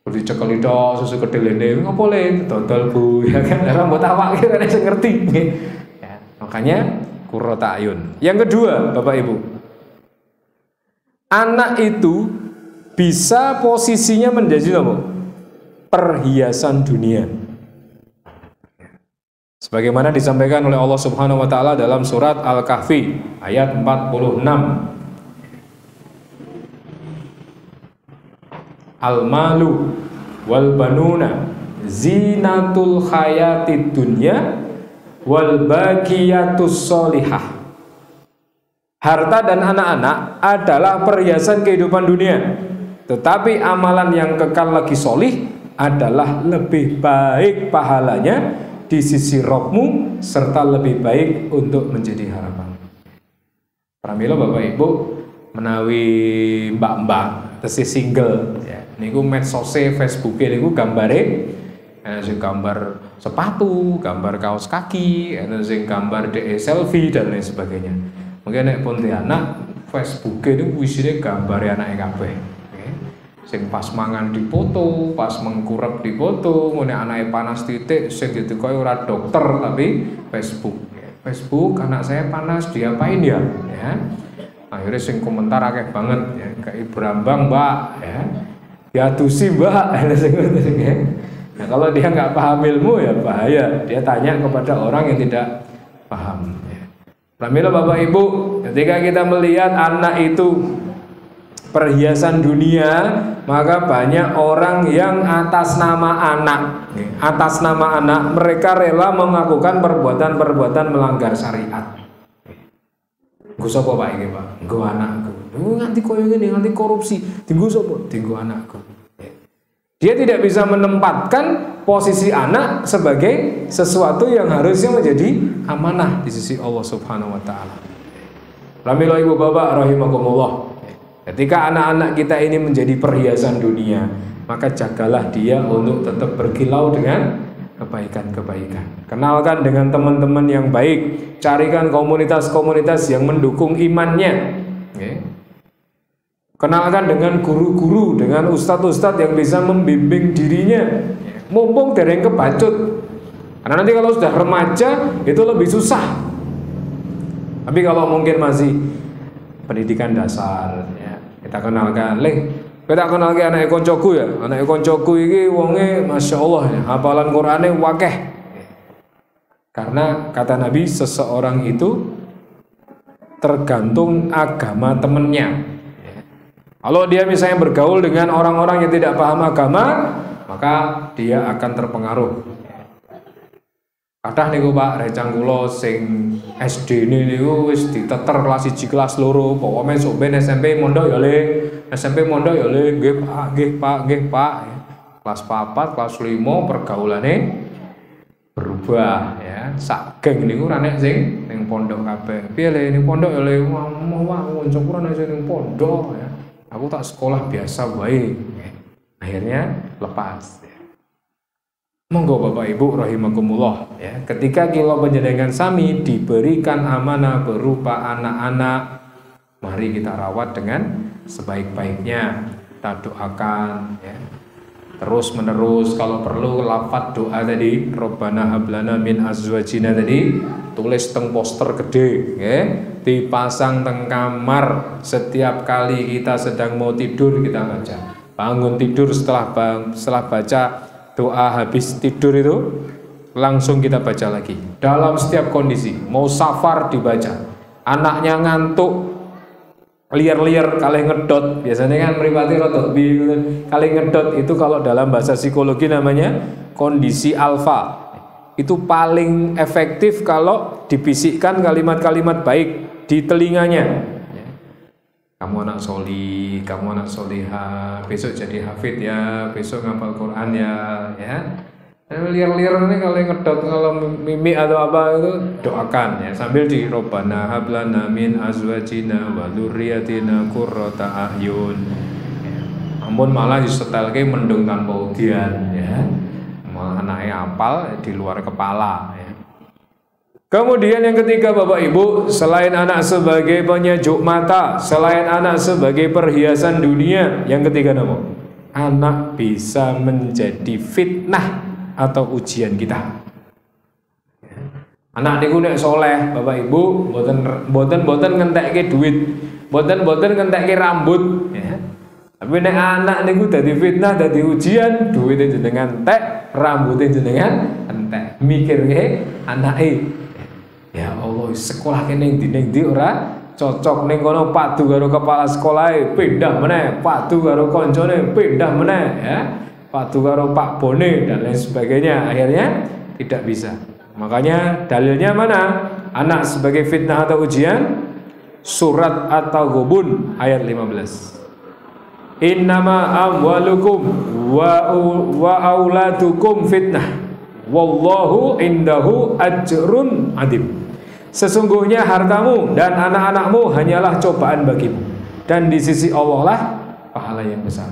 Dicekeli tok susu kedelene ngopo le dodol Bu ya kan ora mbok awak kira sing ngerti. Ya, makanya qurrata ayun. Yang kedua, Bapak Ibu, anak itu bisa posisinya menjadi apa? Perhiasan dunia. Sebagaimana disampaikan oleh Allah Subhanahu wa taala dalam surat Al-Kahfi ayat 46. Al-malu wal banuna zinatul hayatid dunya wal baqiyatus sholihah. Harta dan anak-anak adalah perhiasan kehidupan dunia, tetapi amalan yang kekal lagi solih adalah lebih baik pahalanya di sisi Rabbmu serta lebih baik untuk menjadi harapan. Pramila Bapak Ibu menawi mbak-mbak tesih single ya, niku medsose Facebooke niku gambare sing gambar sepatu, gambar kaos kaki, sing gambar DE selfie dan lain sebagainya. Mungkin nek Pontianak Facebook itu isine gambare anake kabeh. Sing pas mangan dipoto, pas mengkurep dipoto, ngene anake panas titik sing ditekoki ora dokter tapi Facebook. Facebook anak saya panas diapain ya? Ya. Akhirnya sing komentar akeh banget ya, kayak Brambang Mbak ya. Diadusi Mbak sing ngoten ya. Nah, kalau dia nggak paham ilmu ya bahaya. Dia tanya kepada orang yang tidak paham. Alhamdulillah Bapak Ibu, ketika kita melihat anak itu perhiasan dunia, maka banyak orang yang atas nama anak, mereka rela melakukan perbuatan-perbuatan melanggar syariat. Nggo sapa Pak iki, Pak? Nggo anakku. Nganti koyo ngene, nganti korupsi. Dienggo sapa? Dienggo anakku. Dia tidak bisa menempatkan posisi anak sebagai sesuatu yang harusnya menjadi amanah di sisi Allah Subhanahu wa taala. Alhamdulillah ibu bapak rahimakumullah. Ketika anak-anak kita ini menjadi perhiasan dunia, maka jagalah dia untuk tetap berkilau dengan kebaikan-kebaikan. Kenalkan dengan teman-teman yang baik, carikan komunitas-komunitas yang mendukung imannya. Kenalkan dengan guru-guru, dengan ustadz-ustadz yang bisa membimbing dirinya, mumpung dereng kebacut. Karena nanti kalau sudah remaja itu lebih susah. Tapi kalau mungkin masih pendidikan dasar, ya, kita kenalkan, kita kenalkan anak koncoku ya, anak koncoku ini wonge masya Allah, ya, hafalan Qurannya wakeh. Karena kata Nabi, seseorang itu tergantung agama temennya. Kalau dia misalnya bergaul dengan orang-orang yang tidak paham agama, maka dia akan terpengaruh. Kathah niku Pak, recang kula sing SD niku wis diteter kelas 1 kelas 2, pokoke sok ben SMP mondok ya Le, SMP mondok ya Le, nggih Pak, nggih Pak. Kelas 4, kelas 5 pergaulane berubah ya. Sak geng niku ra nek sing ning pondok kabeh. Piye Le ning pondok ya Le, wah kancaku ra nek ning pondok ya. Aku tak sekolah biasa wae. Akhirnya lepas. Monggo Bapak Ibu rahimakumullah ya. Ketika kula panjenengan sami diberikan amanah berupa anak-anak, mari kita rawat dengan sebaik-baiknya. Kita doakan ya. Terus menerus kalau perlu lafaz doa tadi, Rabbana hablana min azwajina tadi, tulis teng poster gede ya. Dipasang teng kamar setiap kali kita sedang mau tidur kita baca. Bangun tidur setelah baca doa habis tidur itu langsung kita baca lagi. Dalam setiap kondisi, mau safar dibaca. Anaknya ngantuk liar-liar kalih ngedot, biasanya kan mripate rada kalih ngedot itu kalau dalam bahasa psikologi namanya kondisi alfa. Itu paling efektif kalau dibisikkan kalimat-kalimat baik di telinganya. Kamu anak soli, kamu anak soliha, besok jadi hafid ya, besok ngapal Quran ya, ya. Liar-liar ini kalau ngedot, kalau mimik atau apa itu doakan ya, sambil di Robbana hablana min azwajina wa dzurriyyatina qurrata a'yun. Ampun malah disetelke mendung tanpa udian ya. Malah anaknya apal di luar kepala ya. Kemudian yang ketiga Bapak Ibu, selain anak sebagai penyejuk mata, selain anak sebagai perhiasan dunia, yang ketiga nama, anak bisa menjadi fitnah atau ujian kita. Anak niku nek soleh, Bapak Ibu, boten ngentekke duit, boten ngentekke rambut, ya. Tapi nek anak niku dadi fitnah, dadi ujian, duitnya jenengan entek, rambutnya jenengan entek. Mikirke anake, ya Allah, sekolah kene ndi ora cocok ning kono padu karo kepala sekolah, pindah meneh, padu karo koncone, pindah meneh, ya. Padu karo Pak Bone dan lain sebagainya, akhirnya tidak bisa. Makanya dalilnya mana? Anak sebagai fitnah atau ujian, surat At-Taghabun ayat 15. Innama amwalukum wa auladukum fitnah wallahu indahu ajrun adim. Sesungguhnya hartamu dan anak-anakmu hanyalah cobaan bagimu, dan di sisi Allah lah pahala yang besar.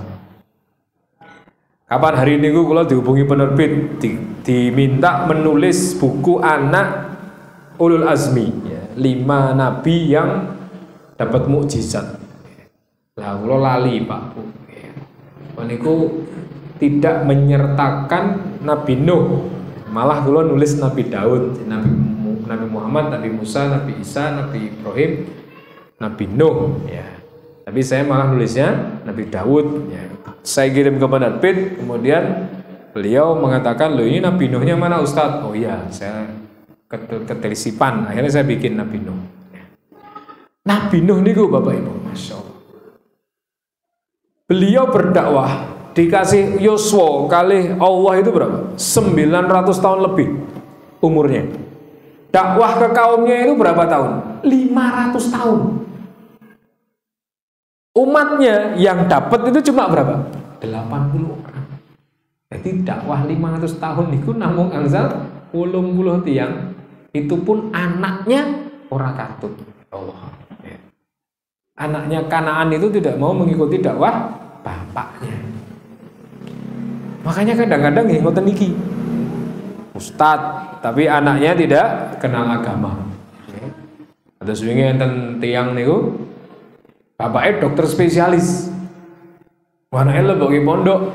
Kapan hari ini kalau dihubungi penerbit diminta menulis buku anak ulul azmi ya, 5 nabi yang dapat mukjizat. Lah kula lali Pak Bu. Niku tidak menyertakan Nabi Nuh, malah kula nulis Nabi Daud, Nabi Muhammad, Nabi Musa, Nabi Isa, Nabi Ibrahim, Nabi Nuh ya. Tapi saya malah nulisnya Nabi Daud ya. Saya kirim ke penerbit, kemudian beliau mengatakan, loh ini Nabi Nuhnya mana Ustadz? Oh iya, saya ketelisipan, akhirnya saya bikin Nabi Nuh. Nabi Nuh niku Bapak Ibu, Masya Allah. Beliau berdakwah dikasih yuswa kali Allah itu berapa? 900 tahun lebih umurnya. Dakwah ke kaumnya itu berapa tahun? 500 tahun. Umatnya yang dapat itu cuma berapa? 80 orang. Jadi dakwah 500 tahun itu namung angsal 80 tiang. Itu pun anaknya ora katut. Allah. Anaknya Kanaan itu tidak mau mengikuti dakwah bapaknya. Makanya kadang-kadang ngoten niki. Ustadz, tapi anaknya tidak kenal agama. Ada swinge enten tiang niku bapaknya dokter spesialis. Anaknya leboki pondok,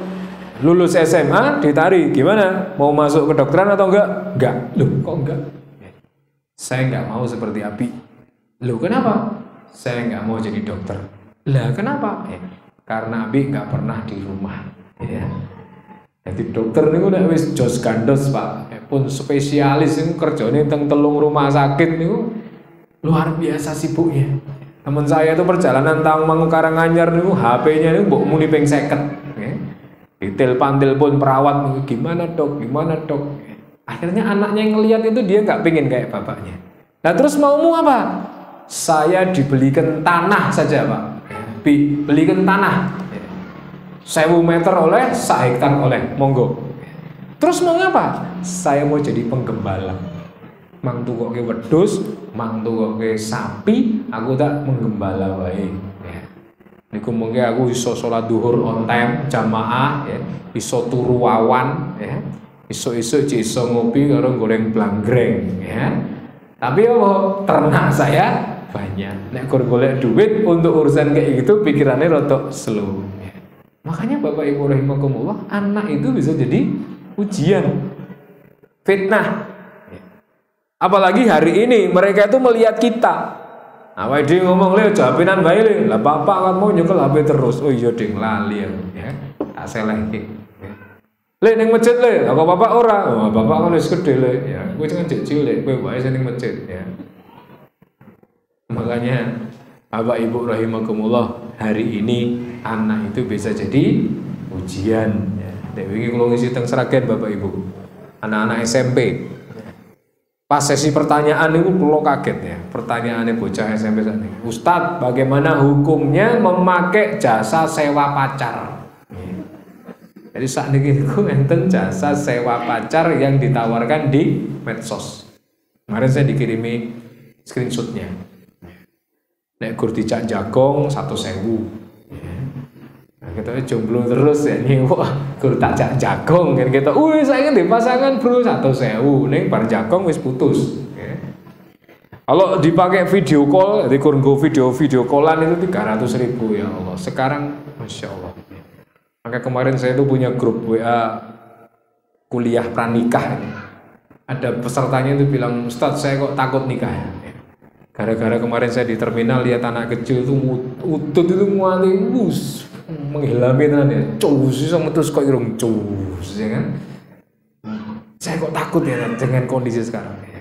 lulus SMA ditarik, gimana? Mau masuk ke dokteran atau enggak? Enggak. Loh, kok enggak? Saya enggak mau seperti Abi. Loh, kenapa? Saya nggak mau jadi dokter. Lah kenapa? Karena Abi nggak pernah di rumah. Ya. Jadi dokter ini udah wis jos gandos Pak. Pun spesialis ini kerjanya teng telung rumah sakit ini luar biasa sibuknya. Teman saya itu perjalanan tang Mangu Karanganyar nih, HP-nya ini mbok muni ping 50. Ditelepon perawat gimana dok? Akhirnya anaknya yang ngelihat itu dia nggak pengen kayak bapaknya. Nah terus maumu apa? Saya dibelikan tanah saja Pak. Belikan tanah 1000 meter oleh 1 hektar oleh, monggo. Terus mau ngapa? Saya mau jadi penggembala. Mang tukoke wedhus, mang tukoke sapi, aku tak menggembala wae. Niku mengke aku iso salat duhur on time jamaah ya, iso turu awan ya. Iso-iso iso ngopi karo goreng blanggreng ya. Tapi apa? Ternak saya banyak. Nek kur golek duit untuk urusan kayak gitu pikirannya rotok slow. Makanya Bapak Ibu rahimakumullah, anak itu bisa jadi ujian, fitnah. Apalagi hari ini mereka itu melihat kita. Awake dhewe ngomong le jawabinan bae le. Lah bapak kan mau nyekel HP terus. Oh iya ding lali ya. Tak selehke. Le ning masjid le, apa bapak ora? Oh, bapak kan wis gedhe le. Ya, kowe jangan cilik, kowe wae sing ning masjid ya. Makanya Bapak Ibu rahimakumullah, hari ini anak itu bisa jadi ujian ya. Nek wingi kula ngisi teng Sragen Bapak Ibu. Anak-anak SMP. Pas sesi pertanyaan itu kula kaget ya. Pertanyaannya bocah SMP sana. Ustadz, bagaimana hukumnya memakai jasa sewa pacar? Jadi saat ini aku enten jasa sewa pacar yang ditawarkan di medsos. Kemarin saya dikirimi screenshotnya. Nek gur dijak jagong 100.000. Nah, kita jomblo terus ya nih, wah gur tak jak jagong kan kita. Saya kan di pasangan bro 100.000. Ning bar jagong wis putus. Kalau dipakai video call, di kurunggo video callan itu 300.000 ya Allah. Sekarang masya Allah. Maka kemarin saya tuh punya grup WA kuliah pranikah. Ada pesertanya itu bilang, Ustadz saya kok takut nikah ya. Gara-gara kemarin saya di terminal lihat anak kecil itu utut itu muali menghilami tenan ya. Cus iso metus kok irung cus ya kan. Saya kok takut ya dengan kondisi sekarang ya.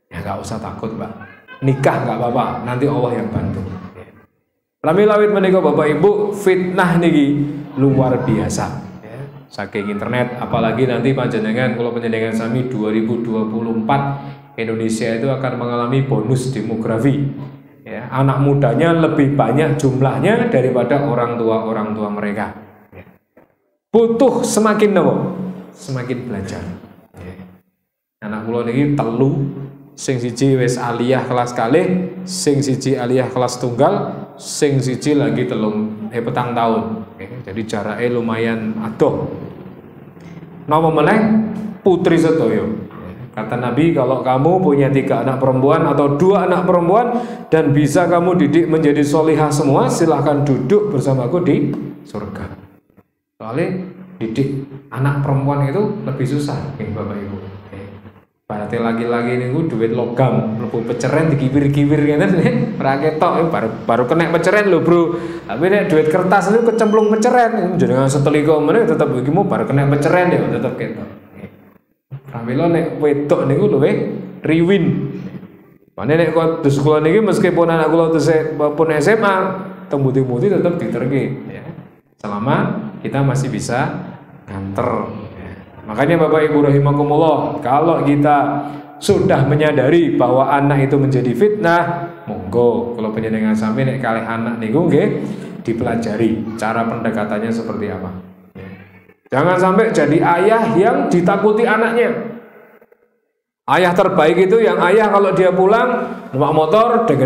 Ya enggak usah takut, Pak. Nikah enggak apa-apa, nanti Allah yang bantu. Lami lawit menika Bapak Ibu, fitnah niki luar biasa ya. Saking internet, apalagi nanti panjenengan kalau panjenengan sami 2024 Indonesia itu akan mengalami bonus demografi ya. Anak mudanya lebih banyak jumlahnya daripada orang tua mereka ya. Butuh semakin nopo? Semakin belajar ya. Anak kula niki telu, sing siji wis aliyah kelas kalih, sing siji aliyah kelas tunggal, sing siji lagi petang tahun ya. Jadi jaraknya lumayan adoh. Napa meneh putri sedaya. Kata Nabi, kalau kamu punya 3 anak perempuan atau 2 anak perempuan dan bisa kamu didik menjadi solihah semua, silahkan duduk bersamaku di surga. Soalnya didik anak perempuan itu lebih susah, Bapak Ibu. Berarti lagi-lagi ini duit logam, lebu peceren dikibir-kibir kan, raketok baru kena peceren loh bro. Tapi nek duit kertas itu kecemplung peceren, jangan seteliko mana tetap begitu baru kena peceren ya tetap ketok. Pramila nek wedok niku luwih riwin. Mane nek kok dus kula niki meskipun anak kula pun SMA, teng muti-muti tetep diterke ya. selama kita masih bisa nganter. Makanya Bapak Ibu rahimakumullah, kalau kita sudah menyadari bahwa anak itu menjadi fitnah, monggo kalau panjenengan sami nek kalih anak niku nggih dipelajari cara pendekatannya seperti apa. Jangan sampai jadi ayah yang ditakuti anaknya. Ayah terbaik itu yang ayah kalau dia pulang numpak motor deng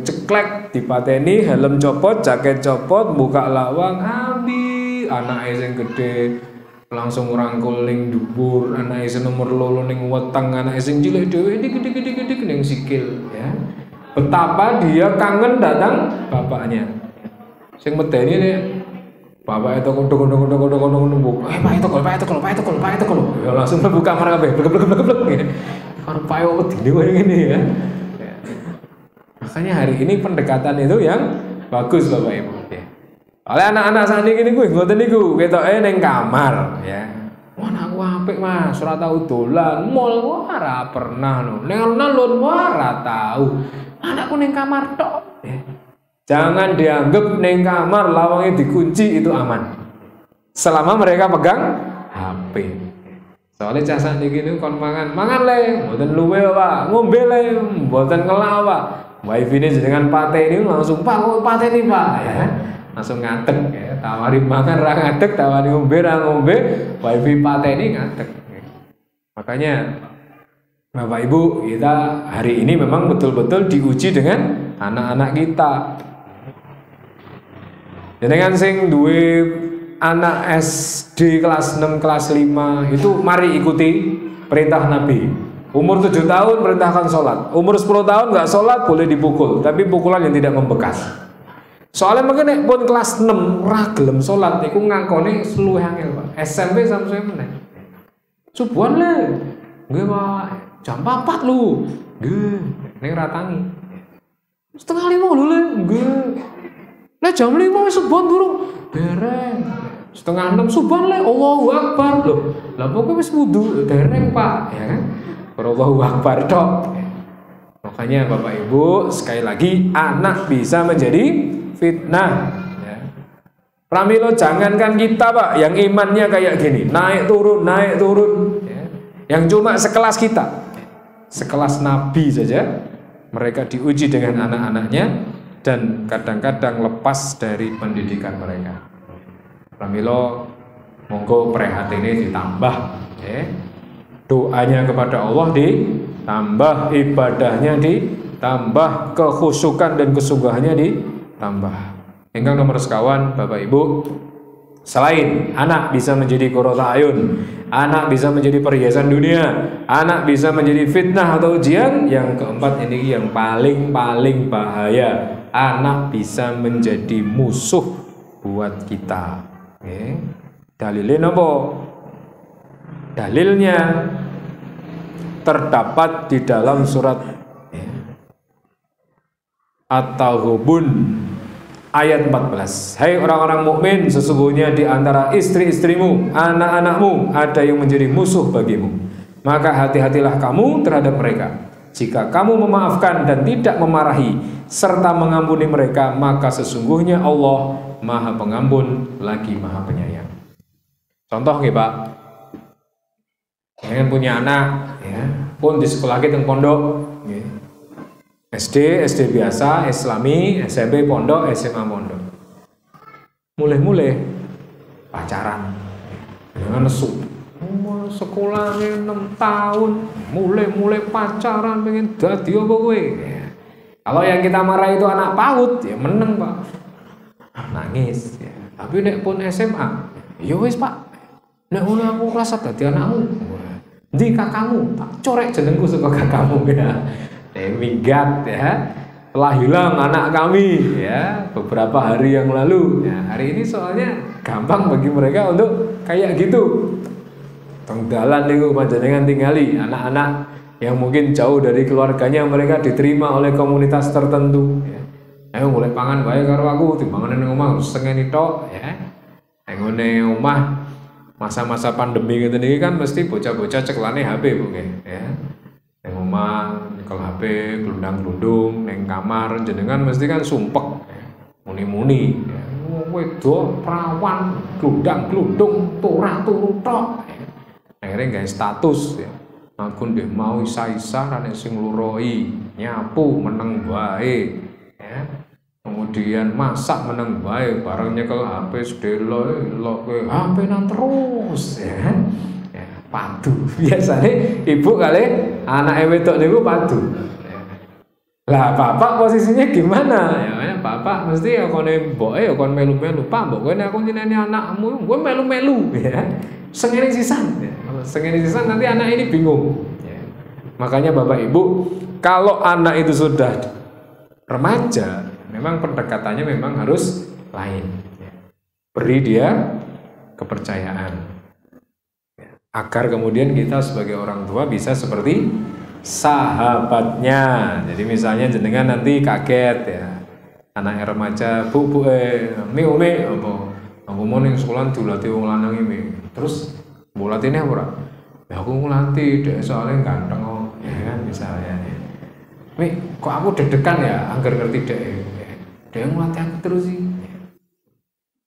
ceklek dipateni, helm copot, jaket copot, buka lawang, abi anake sing gede langsung rangkul ning dhuwur, anake sing nomor loro ning weteng, anake sing cilik dhewe dik ning sikil ya. Betapa dia kangen datang bapaknya. Sing medeni nek bapak itu kodok Pak itu kalau ya langsung buka kamar kabeh blek karo payo wedine ngene ya. Makanya hari ini pendekatan itu yang bagus Bapak Ibu ya. Oleh anak-anak saniki niku ngoten niku ketoke ning kamar ya. Wah aku apik Mas, ora tau dolan mall ora pernah lho. Ning alun-alun ora tau. Anakku ning kamar tok ya. Jangan dianggap neng kamar lawangnya dikunci itu aman. Selama mereka pegang HP. Soalnya casak niki niku kon mangan le, mboten luwe Pak, ngombe le, mboten ngelak Pak. Wifi-ne jenengan pateni langsung Pak, kok pateni Pak ya. Langsung ngadeg ya, tawari makan ra ngadeg, tawari ngombe ra ngombe, wifi pateni ngadeg. Makanya Bapak Ibu, kita hari ini memang betul-betul diuji dengan anak-anak kita. Jenengan sing duwe anak SD kelas 6, kelas 5 itu mari ikuti perintah Nabi. Umur 7 tahun perintahkan sholat. Umur 10 tahun nggak sholat boleh dipukul, tapi pukulan yang tidak membekas. Soalnya mungkin pun kelas 6 ora gelem sholat niku ngangkone seluwih angel Pak. SMP sampai meneh. Subuhan le. Nggih Pak, jam 4 lho. Nggih, ning ratangi. Setengah 5 lho le. Nggih. Lah jam 5 wis subuhan durung dereng. Setengah 6 subuhan le, Allahu Akbar lho. Lah pokoke wis wudu dereng Pak, ya kan? Allahu Akbar tok. Makanya Bapak Ibu, sekali lagi anak bisa menjadi fitnah ya. Pramila jangankan kita Pak yang imannya kayak gini, naik turun ya. Yang cuma sekelas kita, sekelas Nabi saja mereka diuji dengan anak-anaknya dan kadang-kadang lepas dari pendidikan mereka. Pramila monggo prihatine ditambah ya. Doanya kepada Allah ditambah, ibadahnya ditambah, kekhusyukan dan kesungguhannya ditambah. Ingkang nomor sekawan Bapak Ibu, selain anak bisa menjadi qurrata ayun, anak bisa menjadi perhiasan dunia, anak bisa menjadi fitnah atau ujian, yang keempat ini yang paling bahaya, anak bisa menjadi musuh buat kita. Oke. Dalilnya apa? Dalilnya terdapat di dalam surat At-Taghabun ayat 14. Hai orang-orang mukmin, sesungguhnya di antara istri-istrimu, anak-anakmu ada yang menjadi musuh bagimu. Maka hati-hatilah kamu terhadap mereka. Jika kamu memaafkan dan tidak memarahi serta mengampuni mereka, maka sesungguhnya Allah Maha Pengampun lagi Maha Penyayang. Contoh nih Pak, yang punya anak ya, pun di sekolah kita pondok ya. SD biasa, Islami, SMP pondok, SMA pondok. Mulai pacaran. Jangan nesu. Sekolahnya 6 tahun, mulai pacaran pengen dadi apa kowe? Ya. Kalau yang kita marah itu anak PAUD, ya meneng Pak. Nangis ya. Tapi nek pun SMA, ya wis Pak. Nek ngono aku rasa dadi anakmu. Ndi kakakmu, tak corek jenengku saka kakakmu ya. Minggat ya. Telah hilang anak kami ya beberapa hari yang lalu. Ya, hari ini soalnya gampang bagi mereka untuk kayak gitu. Tenggalan niku panjenengan tingali anak-anak yang mungkin jauh dari keluarganya, mereka diterima oleh komunitas tertentu ya. Ayo mulai pangan bae karo aku, timbangan ning omah sengeni tok ya. Ning omah masa-masa pandemi gitu nih kan mesti bocah-bocah ceklane HP Bu ya. Ning omah nyekel HP, glundang-glundung ning kamar jenengan mesti kan sumpek ya. Muni-muni ya. wedok perawan gludang-gludung turah-turu tok. Akhirnya gawe status ya. Aku ndek mau isa-isa nek sing ngluroi, nyapu meneng wae ya. Kemudian masak meneng wae, bareng nyekel HP sedelo HP nang terus ya. Padu. Biasanya ibu kali anak wedok niku padu. Lah bapak posisinya gimana? Ya bapak mesti ya kone mboke ya kon melu-melu. Pak, mbok kowe aku nyeneni anakmu, kowe melu-melu ya. Sengene sisan. Ya. Kalau sengene sisan nanti anak ini bingung. Ya. Makanya Bapak Ibu, kalau anak itu sudah remaja, memang pendekatannya memang harus lain. Ya. Beri dia kepercayaan. Agar kemudian kita sebagai orang tua bisa seperti sahabatnya. Jadi misalnya jenengan nanti kaget ya, anak remaja, bu umi apa mau ning sekolah dilatih wong lanang iki. Terus mbok latine ora? Ya aku ngelatih dek soalnya ganteng kok. Ya kan misalnya. Kok aku deg-degan ya anggar ngerti dek. Dek ngelatih aku terus sih.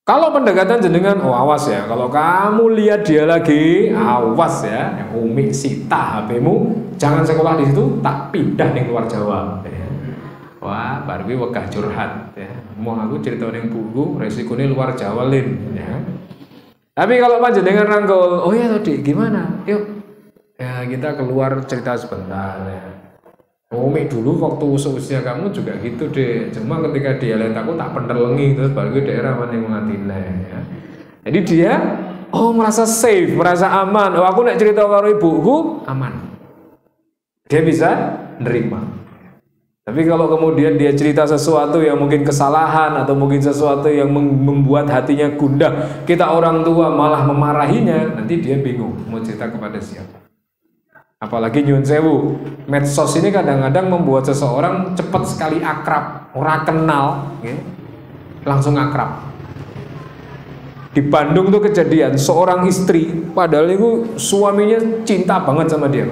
Kalau pendekatan jenengan, oh awas ya, kalau kamu lihat dia lagi, awas ya, yang umi sita HP-mu, jangan sekolah di situ, tak pindah ning luar Jawa. Ya. Wah, baru gue wegah curhat. Ya. Mau aku cerita ning buku, resikonya luar Jawa lin. Ya. Tapi kalau panjenengan rangkul, oh ya tadi gimana? Yuk, ya kita keluar cerita sebentar. Ya. Umi dulu waktu usia kamu juga gitu deh. Cuma ketika dia lihat aku tak penterlengi terus baru gue daerah mana yang mengatine ya. Jadi dia merasa safe, merasa aman. Oh aku nak cerita karo ibuku aman. Dia bisa nerima. Tapi kalau kemudian dia cerita sesuatu yang mungkin kesalahan atau mungkin sesuatu yang membuat hatinya gundah, kita orang tua malah memarahinya, nanti dia bingung mau cerita kepada siapa. Apalagi nyun sewu, medsos ini kadang-kadang membuat seseorang cepat sekali akrab, orang kenal, ya, langsung akrab. Di Bandung tuh kejadian seorang istri, padahal itu suaminya cinta banget sama dia.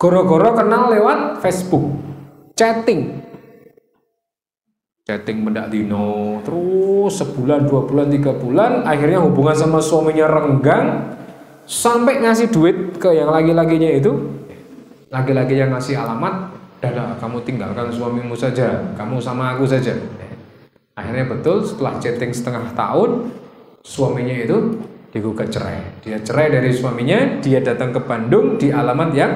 Goro-goro kenal lewat Facebook, chatting mendak dino, terus sebulan, 2 bulan, 3 bulan, akhirnya hubungan sama suaminya renggang. Sampai ngasih duit ke yang laki-lakinya itu, laki-laki yang ngasih alamat, dadah kamu tinggalkan suamimu saja, kamu sama aku saja. Akhirnya betul setelah chatting setengah tahun, suaminya itu digugat cerai. Dia cerai dari suaminya, dia datang ke Bandung di alamat yang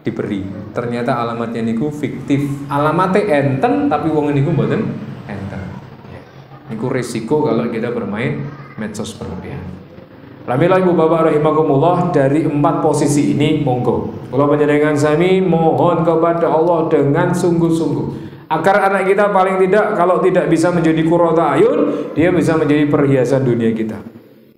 diberi. Ternyata alamatnya niku fiktif, alamatnya enten tapi wong niku mboten enten. Niku risiko kalau kita bermain medsos berlebihan. Alhamdulillah ibu bapak rahimakumullah, dari 4 posisi ini monggo kalau panjenengan sami mohon kepada Allah dengan sungguh-sungguh agar anak kita paling tidak kalau tidak bisa menjadi qurrata ayun, dia bisa menjadi perhiasan dunia kita.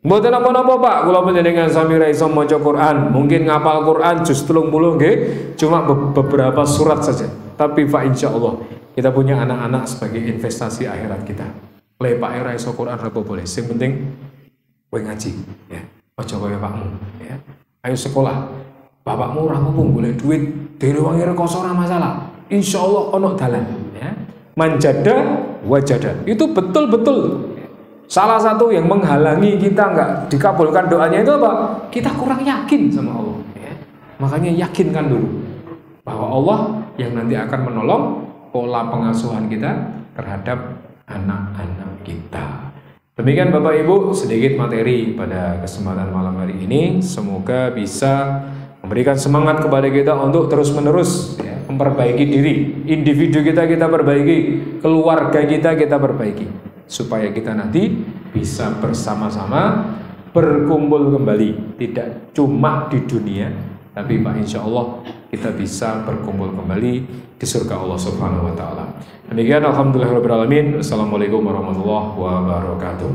Mboten napa-napa Pak, kula panjenengan sami ra iso maca Quran, mungkin ngapal Quran juz 30 nggih, cuma beberapa surat saja. Tapi Pak insyaallah kita punya anak-anak sebagai investasi akhirat kita. Le Pak ra iso Quran apa boleh, sing penting kowe ngaji ya, aja kaya bapakmu ya. Ayo sekolah. Bapakmu ora apa golek duit, dhewe wangi rekoso ora masalah. Insyaallah ono dalan ya. Manjada wajada. Itu betul-betul salah satu yang menghalangi kita enggak dikabulkan doanya itu apa? Kita kurang yakin sama Allah ya. Makanya yakinkan dulu bahwa Allah yang nanti akan menolong pola pengasuhan kita terhadap anak-anak kita. Demikian Bapak Ibu sedikit materi pada kesempatan malam hari ini. Semoga bisa memberikan semangat kepada kita untuk terus-menerus ya, memperbaiki diri. Individu kita perbaiki, keluarga kita perbaiki, supaya kita nanti bisa bersama-sama berkumpul kembali. Tidak cuma di dunia, tapi Pak insya Allah kita bisa berkumpul kembali di surga Allah Subhanahu wa Ta'ala. Demikian alhamdulillahirabbil alamin. Assalamualaikum warahmatullahi wabarakatuh.